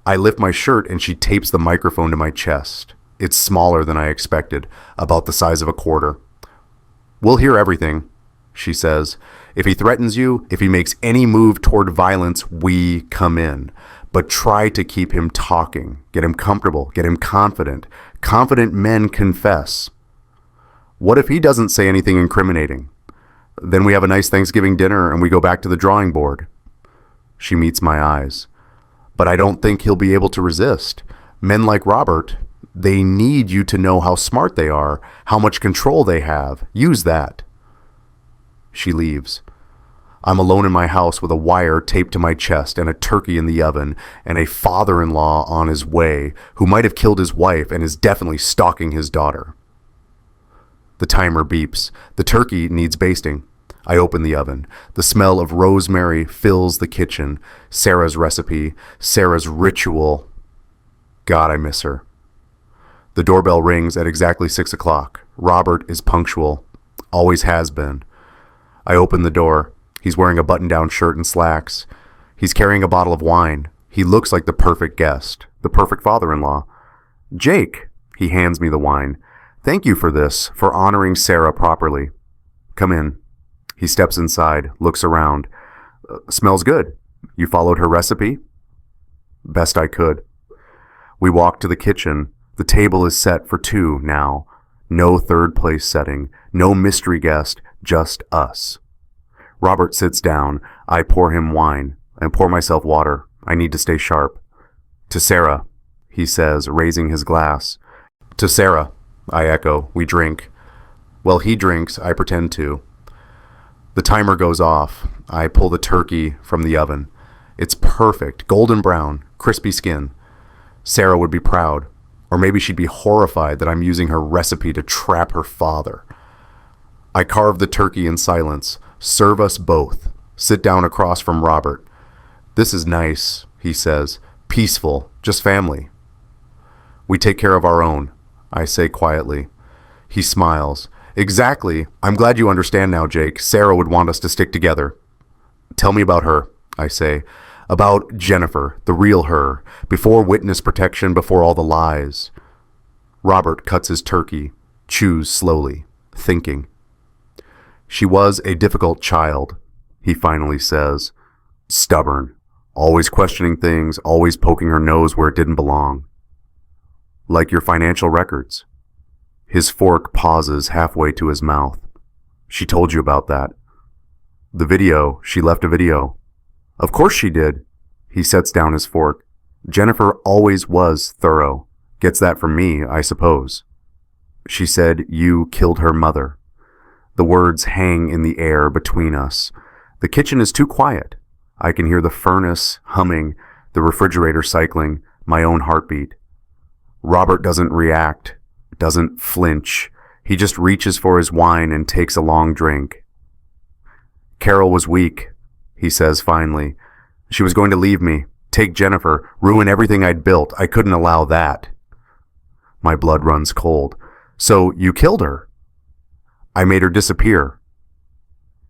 I lift my shirt and she tapes the microphone to my chest. It's smaller than I expected, about the size of a quarter. We'll hear everything, she says. If he threatens you, if he makes any move toward violence, we come in. but try to keep him talking, get him comfortable, get him confident. Confident men confess. What if he doesn't say anything incriminating? Then we have a nice Thanksgiving dinner and we go back to the drawing board. She meets my eyes. But I don't think he'll be able to resist. Men like Robert, they need you to know how smart they are, how much control they have. Use that. She leaves. I'm alone in my house with a wire taped to my chest and a turkey in the oven and a father-in-law on his way who might have killed his wife and is definitely stalking his daughter. The timer beeps. The turkey needs basting. I open the oven. The smell of rosemary fills the kitchen. Sarah's recipe, Sarah's ritual. God, I miss her. The doorbell rings at exactly 6 o'clock. Robert is punctual. Always has been. I open the door. He's wearing a button-down shirt and slacks. He's carrying a bottle of wine. He looks like the perfect guest, the perfect father-in-law. Jake, he hands me the wine. Thank you for this, for honoring Sarah properly. Come in. He steps inside, looks around. Smells good. You followed her recipe? Best I could. We walk to the kitchen. The table is set for 2 now. No third place setting. No mystery guest. Just us. Robert sits down. I pour him wine. I pour myself water. I need to stay sharp. To Sarah, he says, raising his glass. To Sarah, I echo. We drink. Well, he drinks. I pretend to. The timer goes off. I pull the turkey from the oven. It's perfect. Golden brown. Crispy skin. Sarah would be proud. Or maybe she'd be horrified that I'm using her recipe to trap her father. I carve the turkey in silence. Serve us both. Sit down across from Robert. This is nice, he says. Peaceful. Just family. We take care of our own, I say quietly. He smiles. Exactly. I'm glad you understand now, Jake. Sarah would want us to stick together. Tell me about her, I say. About Jennifer, the real her, before witness protection, before all the lies. Robert cuts his turkey, chews slowly, thinking. She was a difficult child, he finally says. Stubborn, always questioning things, always poking her nose where it didn't belong. Like your financial records. His fork pauses halfway to his mouth. She told you about that. The video, she left a video. Of course she did. He sets down his fork. Jennifer always was thorough. Gets that from me, I suppose. She said you killed her mother. The words hang in the air between us. The kitchen is too quiet. I can hear the furnace humming, the refrigerator cycling, my own heartbeat. Robert doesn't react, doesn't flinch. He just reaches for his wine and takes a long drink. Carol was weak, he says finally. She was going to leave me, take Jennifer, ruin everything I'd built. I couldn't allow that. My blood runs cold. So you killed her? I made her disappear.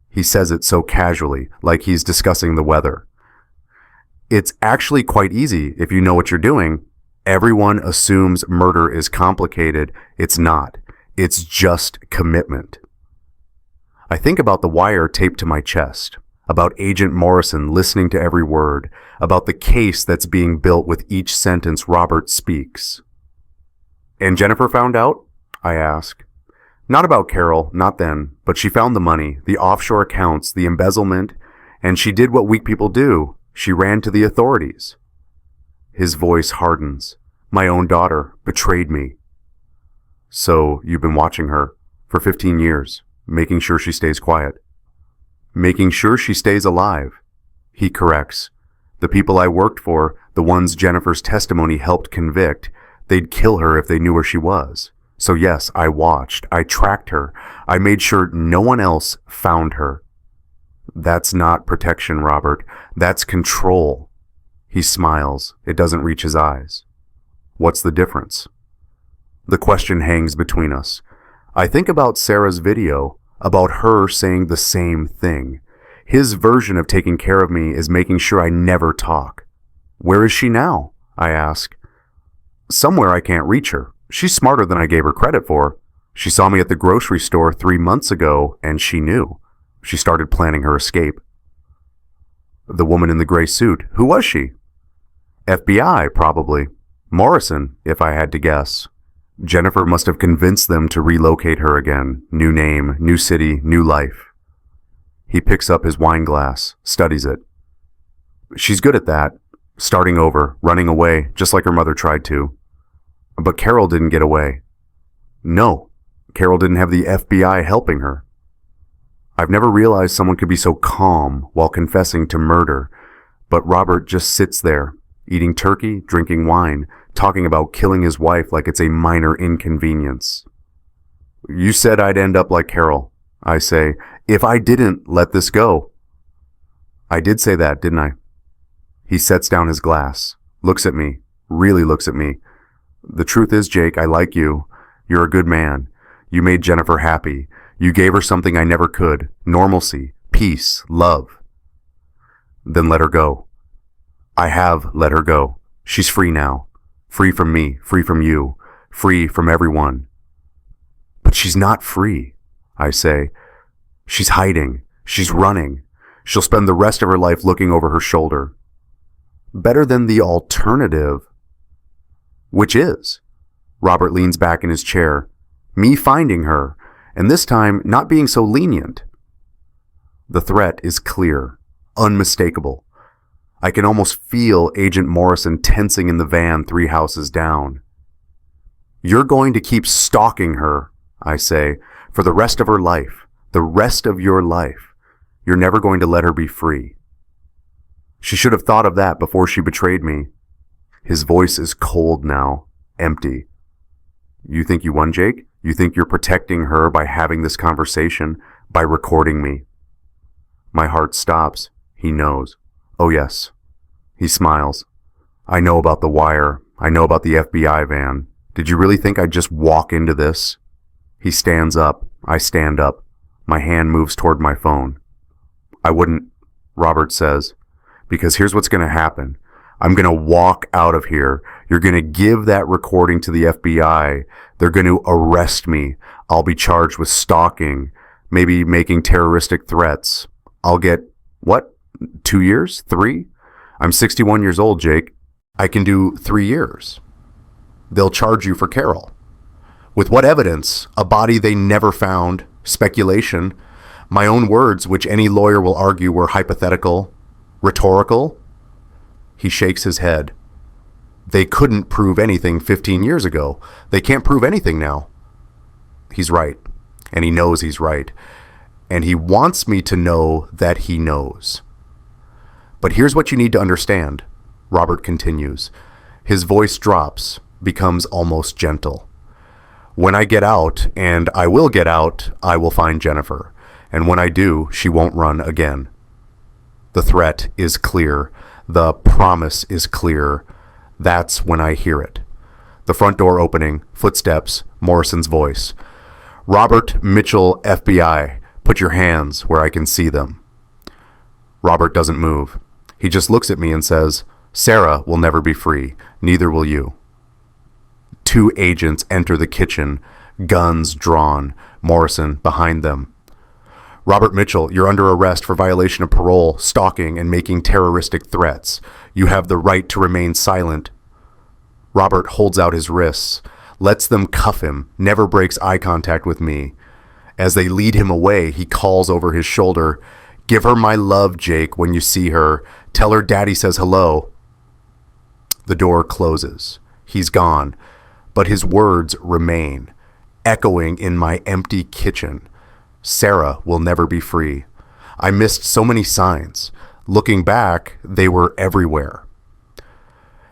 He says it so casually, like he's discussing the weather. It's actually quite easy if you know what you're doing. Everyone assumes murder is complicated. It's not. It's just commitment. I think about the wire taped to my chest, about Agent Morrison listening to every word, about the case that's being built with each sentence Robert speaks. And Jennifer found out? I ask. Not about Carol, not then, but she found the money, the offshore accounts, the embezzlement, and she did what weak people do. She ran to the authorities. His voice hardens. My own daughter betrayed me. So you've been watching her for 15 years, making sure she stays quiet. Making sure she stays alive. He corrects. The people I worked for, the ones Jennifer's testimony helped convict, they'd kill her if they knew where she was. So yes, I watched. I tracked her. I made sure no one else found her. That's not protection, Robert. That's control. He smiles. It doesn't reach his eyes. What's the difference? The question hangs between us. I think about Sarah's video, about her saying the same thing. His version of taking care of me is making sure I never talk. Where is she now? I ask. Somewhere I can't reach her. She's smarter than I gave her credit for. She saw me at the grocery store 3 months ago, and she knew. She started planning her escape. The woman in the gray suit, who was she? FBI, probably. Morrison, if I had to guess. Jennifer must have convinced them to relocate her again. New name, new city, new life. He picks up his wine glass, studies it. She's good at that, starting over, running away, just like her mother tried to. But Carol didn't get away. No, Carol didn't have the FBI helping her. I've never realized someone could be so calm while confessing to murder, but Robert just sits there, eating turkey, drinking wine, talking about killing his wife like it's a minor inconvenience. You said I'd end up like Carol, I say, if I didn't let this go. I did say that, didn't I? He sets down his glass, looks at me, really looks at me. The truth is, Jake, I like you. You're a good man. You made Jennifer happy. You gave her something I never could. Normalcy, peace, love. Then let her go. I have let her go. She's free now. Free from me, free from you, free from everyone. But she's not free, I say. She's hiding. She's running. She'll spend the rest of her life looking over her shoulder. Better than the alternative. Which is? Robert leans back in his chair. Me finding her, and this time not being so lenient. The threat is clear, unmistakable. I can almost feel Agent Morrison tensing in the van 3 houses down. You're going to keep stalking her, I say, for the rest of her life, the rest of your life. You're never going to let her be free. She should have thought of that before she betrayed me. His voice is cold now, empty. You think you won, Jake? You think you're protecting her by having this conversation, by recording me? My heart stops. He knows. Oh yes. He smiles. I know about the wire. I know about the FBI van. Did you really think I'd just walk into this? He stands up. I stand up. My hand moves toward my phone. I wouldn't, Robert says, because here's what's going to happen. I'm going to walk out of here. You're going to give that recording to the FBI. They're going to arrest me. I'll be charged with stalking, maybe making terroristic threats. I'll get, what, 2 years? 3? I'm 61 years old, Jake. I can do 3 years. They'll charge you for Carol. With what evidence? A body they never found, speculation, my own words, which any lawyer will argue were hypothetical, rhetorical. He shakes his head. They couldn't prove anything 15 years ago. They can't prove anything now. He's right, and he knows he's right, and he wants me to know that he knows. But here's what you need to understand, Robert continues. His voice drops, becomes almost gentle. When I get out, and I will get out, I will find Jennifer. And when I do, she won't run again. The threat is clear. The promise is clear. That's when I hear it. The front door opening, footsteps, Morrison's voice. Robert Mitchell, FBI. Put your hands where I can see them. Robert doesn't move. He just looks at me and says, Sarah will never be free. Neither will you. 2 agents enter the kitchen, guns drawn, Morrison behind them. Robert Mitchell, you're under arrest for violation of parole, stalking, and making terroristic threats. You have the right to remain silent. Robert holds out his wrists, lets them cuff him, never breaks eye contact with me. As they lead him away, he calls over his shoulder, Give her my love, Jake, when you see her. Tell her Daddy says hello. The door closes. He's gone, but his words remain, echoing in my empty kitchen. Sarah will never be free. I missed so many signs. Looking back, they were everywhere.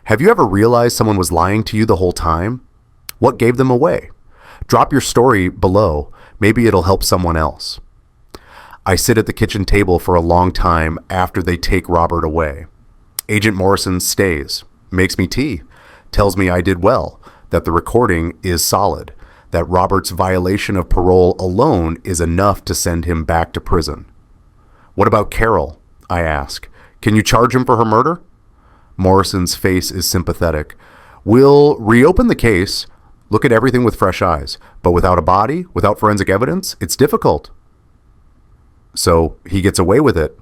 Have you ever realized someone was lying to you the whole time? What gave them away? Drop your story below. Maybe it'll help someone else. I sit at the kitchen table for a long time after they take Robert away. Agent Morrison stays, makes me tea, tells me I did well, that the recording is solid, that Robert's violation of parole alone is enough to send him back to prison. What about Carol? I ask. Can you charge him for her murder? Morrison's face is sympathetic. We'll reopen the case, look at everything with fresh eyes, but without a body, without forensic evidence, it's difficult. So he gets away with it.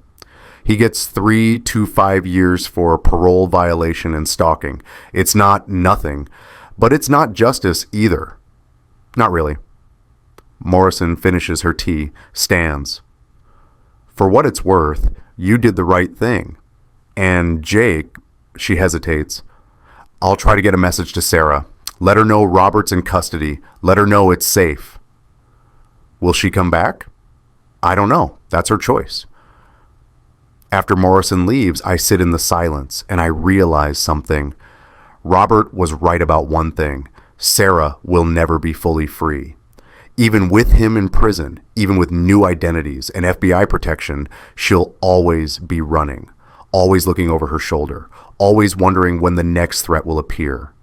He gets 3 to 5 years for parole violation and stalking. It's not nothing, but it's not justice either. Not really. Morrison finishes her tea, stands. For what it's worth, you did the right thing. And Jake, she hesitates. I'll try to get a message to Sarah. Let her know Robert's in custody. Let her know it's safe. Will she come back? I don't know. That's her choice. After Morrison leaves, I sit in the silence and I realize something. Robert was right about one thing. Sarah will never be fully free. Even with him in prison, even with new identities and FBI protection, she'll always be running, always looking over her shoulder, always wondering when the next threat will appear.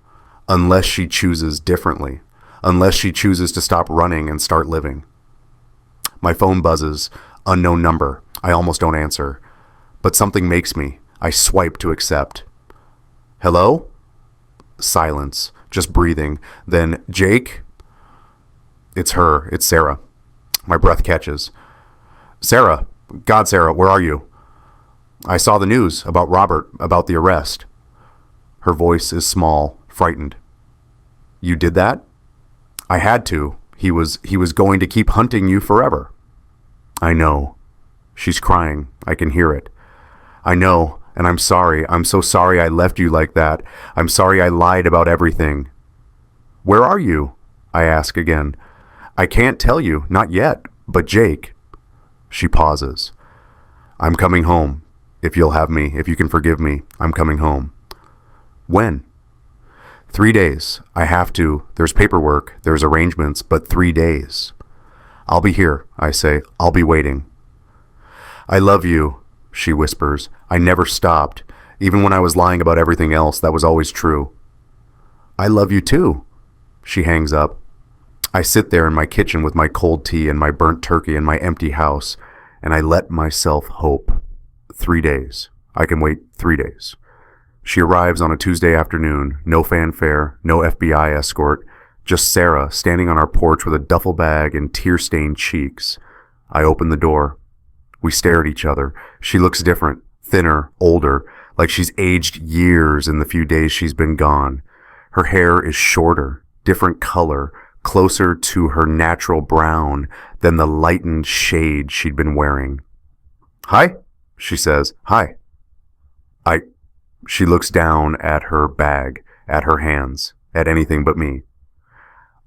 Unless she chooses differently, unless she chooses to stop running and start living. My phone buzzes, unknown number. I almost don't answer. But something makes me. I swipe to accept. Hello? Silence, just breathing. Then, Jake? It's her. It's Sarah. My breath catches. Sarah. God, Sarah, where are you? I saw the news about Robert, about the arrest. Her voice is small, frightened. You did that? I had to. He was going to keep hunting you forever. I know. She's crying. I can hear it. I know, and I'm sorry. I'm so sorry I left you like that. I'm sorry I lied about everything. Where are you? I ask again. I can't tell you, not yet, but Jake. She pauses. I'm coming home. If you'll have me, if you can forgive me, I'm coming home. When? 3 days. I have to. There's paperwork, there's arrangements, but 3 days. I'll be here, I say. I'll be waiting. I love you, she whispers. I never stopped. Even when I was lying about everything else, that was always true. I love you too. She hangs up. I sit there in my kitchen with my cold tea and my burnt turkey and my empty house, and I let myself hope. 3 days. I can wait 3 days. She arrives on a Tuesday afternoon, no fanfare, no FBI escort, just Sarah standing on our porch with a duffel bag and tear-stained cheeks. I open the door. We stare at each other. She looks different, thinner, older, like she's aged years in the few days she's been gone. Her hair is shorter, different color, closer to her natural brown than the lightened shade she'd been wearing. Hi, she says. Hi. She looks down at her bag, at her hands, at anything but me.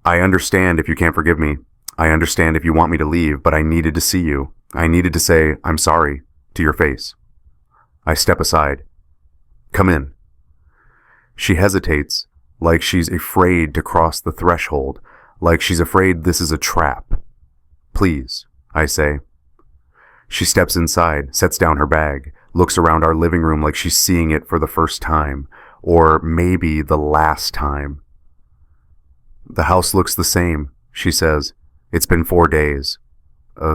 I understand if you can't forgive me. I understand if you want me to leave, but I needed to see you. I needed to say, I'm sorry, to your face. I step aside. Come in. She hesitates, like she's afraid to cross the threshold, like she's afraid this is a trap. Please, I say. She steps inside, sets down her bag, looks around our living room like she's seeing it for the first time, or maybe the last time. The house looks the same, she says. It's been 4 days.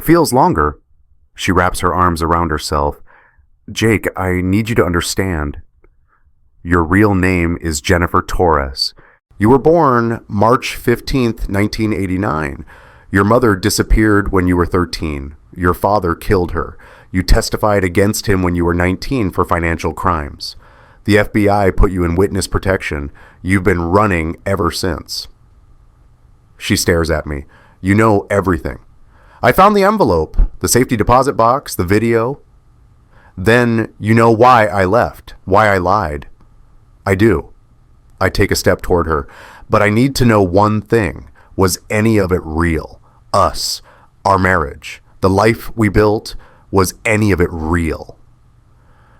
Feels longer. She wraps her arms around herself. Jake, I need you to understand. Your real name is Jennifer Torres. You were born March 15th, 1989. Your mother disappeared when you were 13. Your father killed her. You testified against him when you were 19 for financial crimes. The FBI put you in witness protection. You've been running ever since. She stares at me. You know everything. I found the envelope, the safety deposit box, the video. Then you know why I left, why I lied. I do. I take a step toward her. But I need to know one thing. Was any of it real? Us, our marriage, the life we built, was any of it real?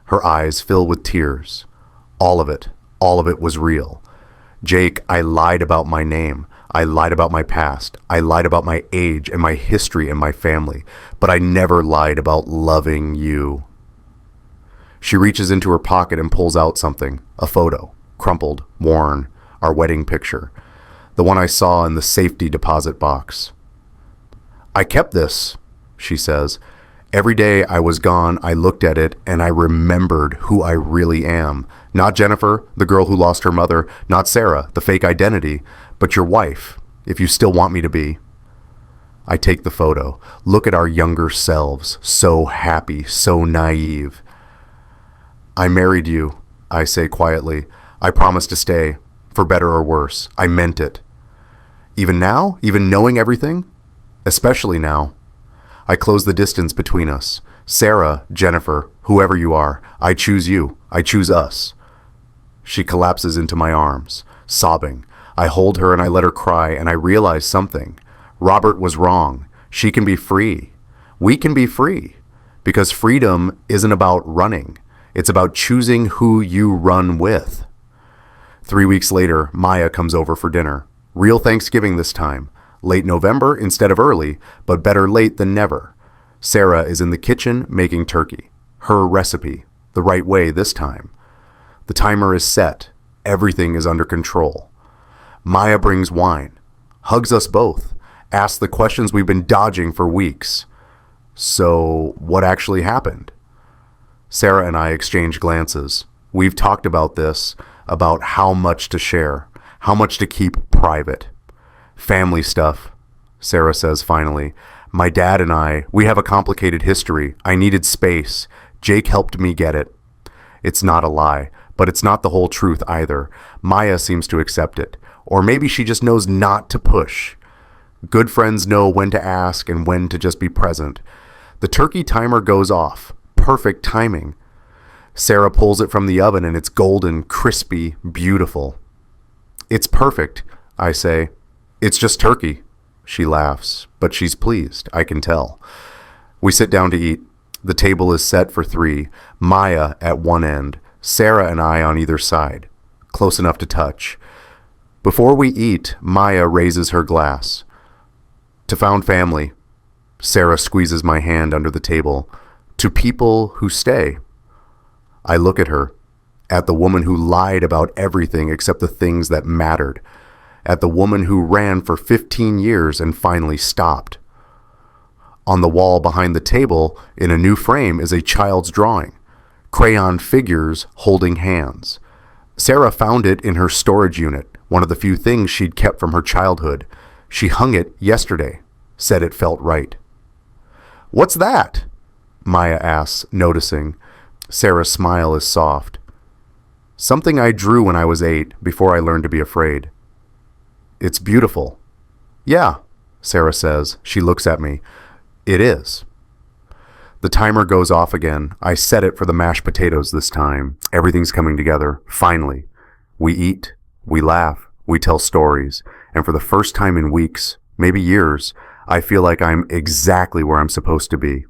Her eyes fill with tears. All of it was real. Jake, I lied about my name. I lied about my past. I lied about my age and my history and my family. But I never lied about loving you. She reaches into her pocket and pulls out something. A photo. Crumpled, worn. Our wedding picture. The one I saw in the safety deposit box. I kept this, she says. Every day I was gone, I looked at it and I remembered who I really am. Not Jennifer, the girl who lost her mother. Not Sarah, the fake identity. But your wife, if you still want me to be. I take the photo. Look at our younger selves. So happy, so naive. I married you, I say quietly. I promised to stay, for better or worse. I meant it. Even now? Even knowing everything? Especially now. I close the distance between us. Sarah, Jennifer, whoever you are, I choose you. I choose us. She collapses into my arms, sobbing. I hold her and I let her cry, and I realize something. Robert was wrong. She can be free. We can be free. Because freedom isn't about running. It's about choosing who you run with. 3 weeks later, Maya comes over for dinner. Real Thanksgiving this time. Late November instead of early, but better late than never. Sarah is in the kitchen making turkey. Her recipe. The right way this time. The timer is set. Everything is under control. Maya brings wine. Hugs us both. Asks the questions we've been dodging for weeks. So, what actually happened? Sarah and I exchange glances. We've talked about this, about how much to share, how much to keep private. Family stuff, Sarah says finally. My dad and I, we have a complicated history. I needed space. Jake helped me get it. It's not a lie, but it's not the whole truth either. Maya seems to accept it. Or maybe she just knows not to push. Good friends know when to ask and when to just be present. The turkey timer goes off. Perfect timing. Sarah pulls it from the oven and it's golden, crispy, beautiful. It's perfect, I say. It's just turkey. She laughs, but she's pleased, I can tell. We sit down to eat. The table is set for 3, Maya at one end, Sarah and I on either side, close enough to touch. Before we eat, Maya raises her glass. To found family. Sarah squeezes my hand under the table. To people who stay. I look at her, at the woman who lied about everything except the things that mattered, at the woman who ran for 15 years and finally stopped. On the wall behind the table, in a new frame, is a child's drawing, crayon figures holding hands. Sarah found it in her storage unit, one of the few things she'd kept from her childhood. She hung it yesterday, said it felt right. What's that? Maya asks, noticing. Sarah's smile is soft. Something I drew when I was 8, before I learned to be afraid. It's beautiful. Yeah, Sarah says. She looks at me. It is. The timer goes off again. I set it for the mashed potatoes this time. Everything's coming together, finally. We eat, we laugh, we tell stories, and for the first time in weeks, maybe years, I feel like I'm exactly where I'm supposed to be.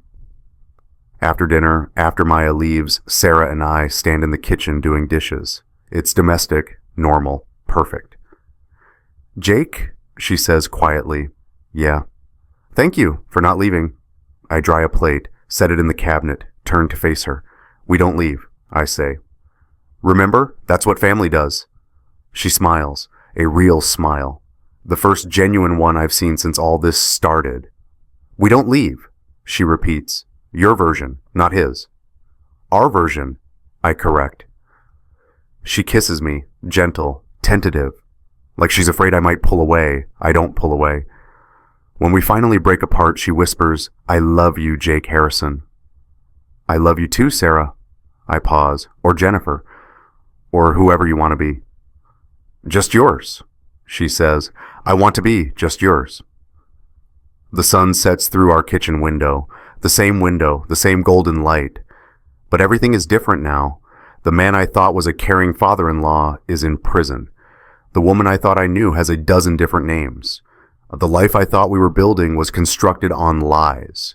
After dinner, after Maya leaves, Sarah and I stand in the kitchen doing dishes. It's domestic, normal, perfect. Jake, she says quietly. Yeah. Thank you for not leaving. I dry a plate, set it in the cabinet, turn to face her. We don't leave, I say. Remember, that's what family does. She smiles, a real smile. The first genuine one I've seen since all this started. We don't leave, she repeats. Your version, not his. Our version, I correct. She kisses me, gentle, tentative. Like she's afraid I might pull away. I don't pull away. When we finally break apart, she whispers, I love you, Jake Harrison. I love you too, Sarah. I pause. Or Jennifer. Or whoever you want to be. Just yours, she says. I want to be just yours. The sun sets through our kitchen window. The same golden light. But everything is different now. The man I thought was a caring father-in-law is in prison. The woman I thought I knew has a dozen different names. The life I thought we were building was constructed on lies.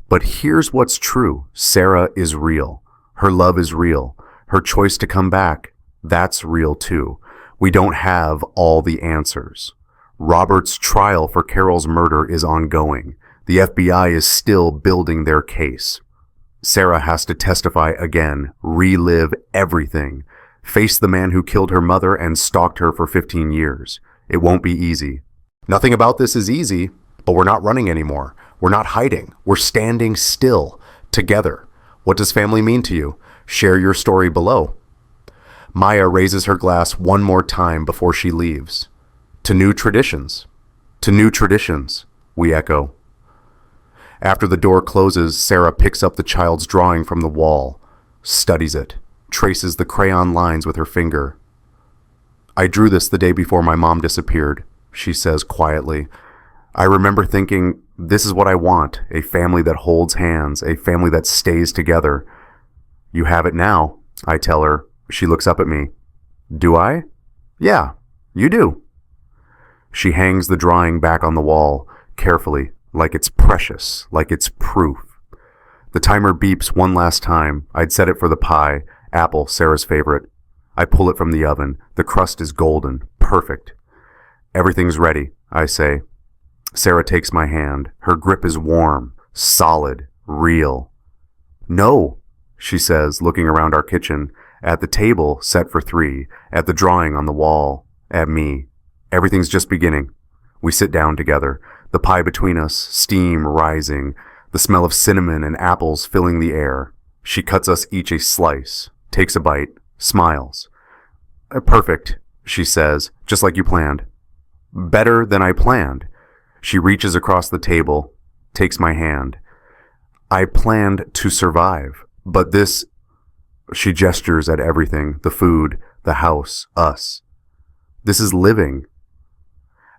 But here's what's true. Sarah is real. Her love is real. Her choice to come back, that's real too. We don't have all the answers. Robert's trial for Carol's murder is ongoing. The FBI is still building their case. Sarah has to testify again, relive everything, face the man who killed her mother and stalked her for 15 years. It won't be easy. Nothing about this is easy, but we're not running anymore. We're not hiding. We're standing still, together. What does family mean to you? Share your story below. Maya raises her glass one more time before she leaves. To new traditions. To new traditions, we echo. After the door closes, Sarah picks up the child's drawing from the wall, studies it, traces the crayon lines with her finger. I drew this the day before my mom disappeared, she says quietly. I remember thinking, this is what I want, a family that holds hands, a family that stays together. You have it now, I tell her. She looks up at me. Do I? Yeah, you do. She hangs the drawing back on the wall, carefully, like it's precious, like it's proof. The timer beeps one last time. I'd set it for the pie, apple, Sarah's favorite. I pull it from the oven. The crust is golden, perfect. Everything's ready, I say. Sarah takes my hand. Her grip is warm, solid, real. No, she says, looking around our kitchen, at the table set for 3, at the drawing on the wall, at me. Everything's just beginning. We sit down together, the pie between us, steam rising, the smell of cinnamon and apples filling the air. She cuts us each a slice, takes a bite, smiles. Perfect, she says, just like you planned. Better than I planned. She reaches across the table, takes my hand. I planned to survive, but this... She gestures at everything, the food, the house, us. This is living.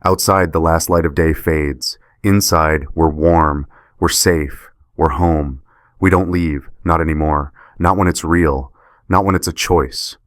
Outside, the last light of day fades. Inside, we're warm, we're safe, we're home. We don't leave, not anymore. Not when it's real, not when it's a choice.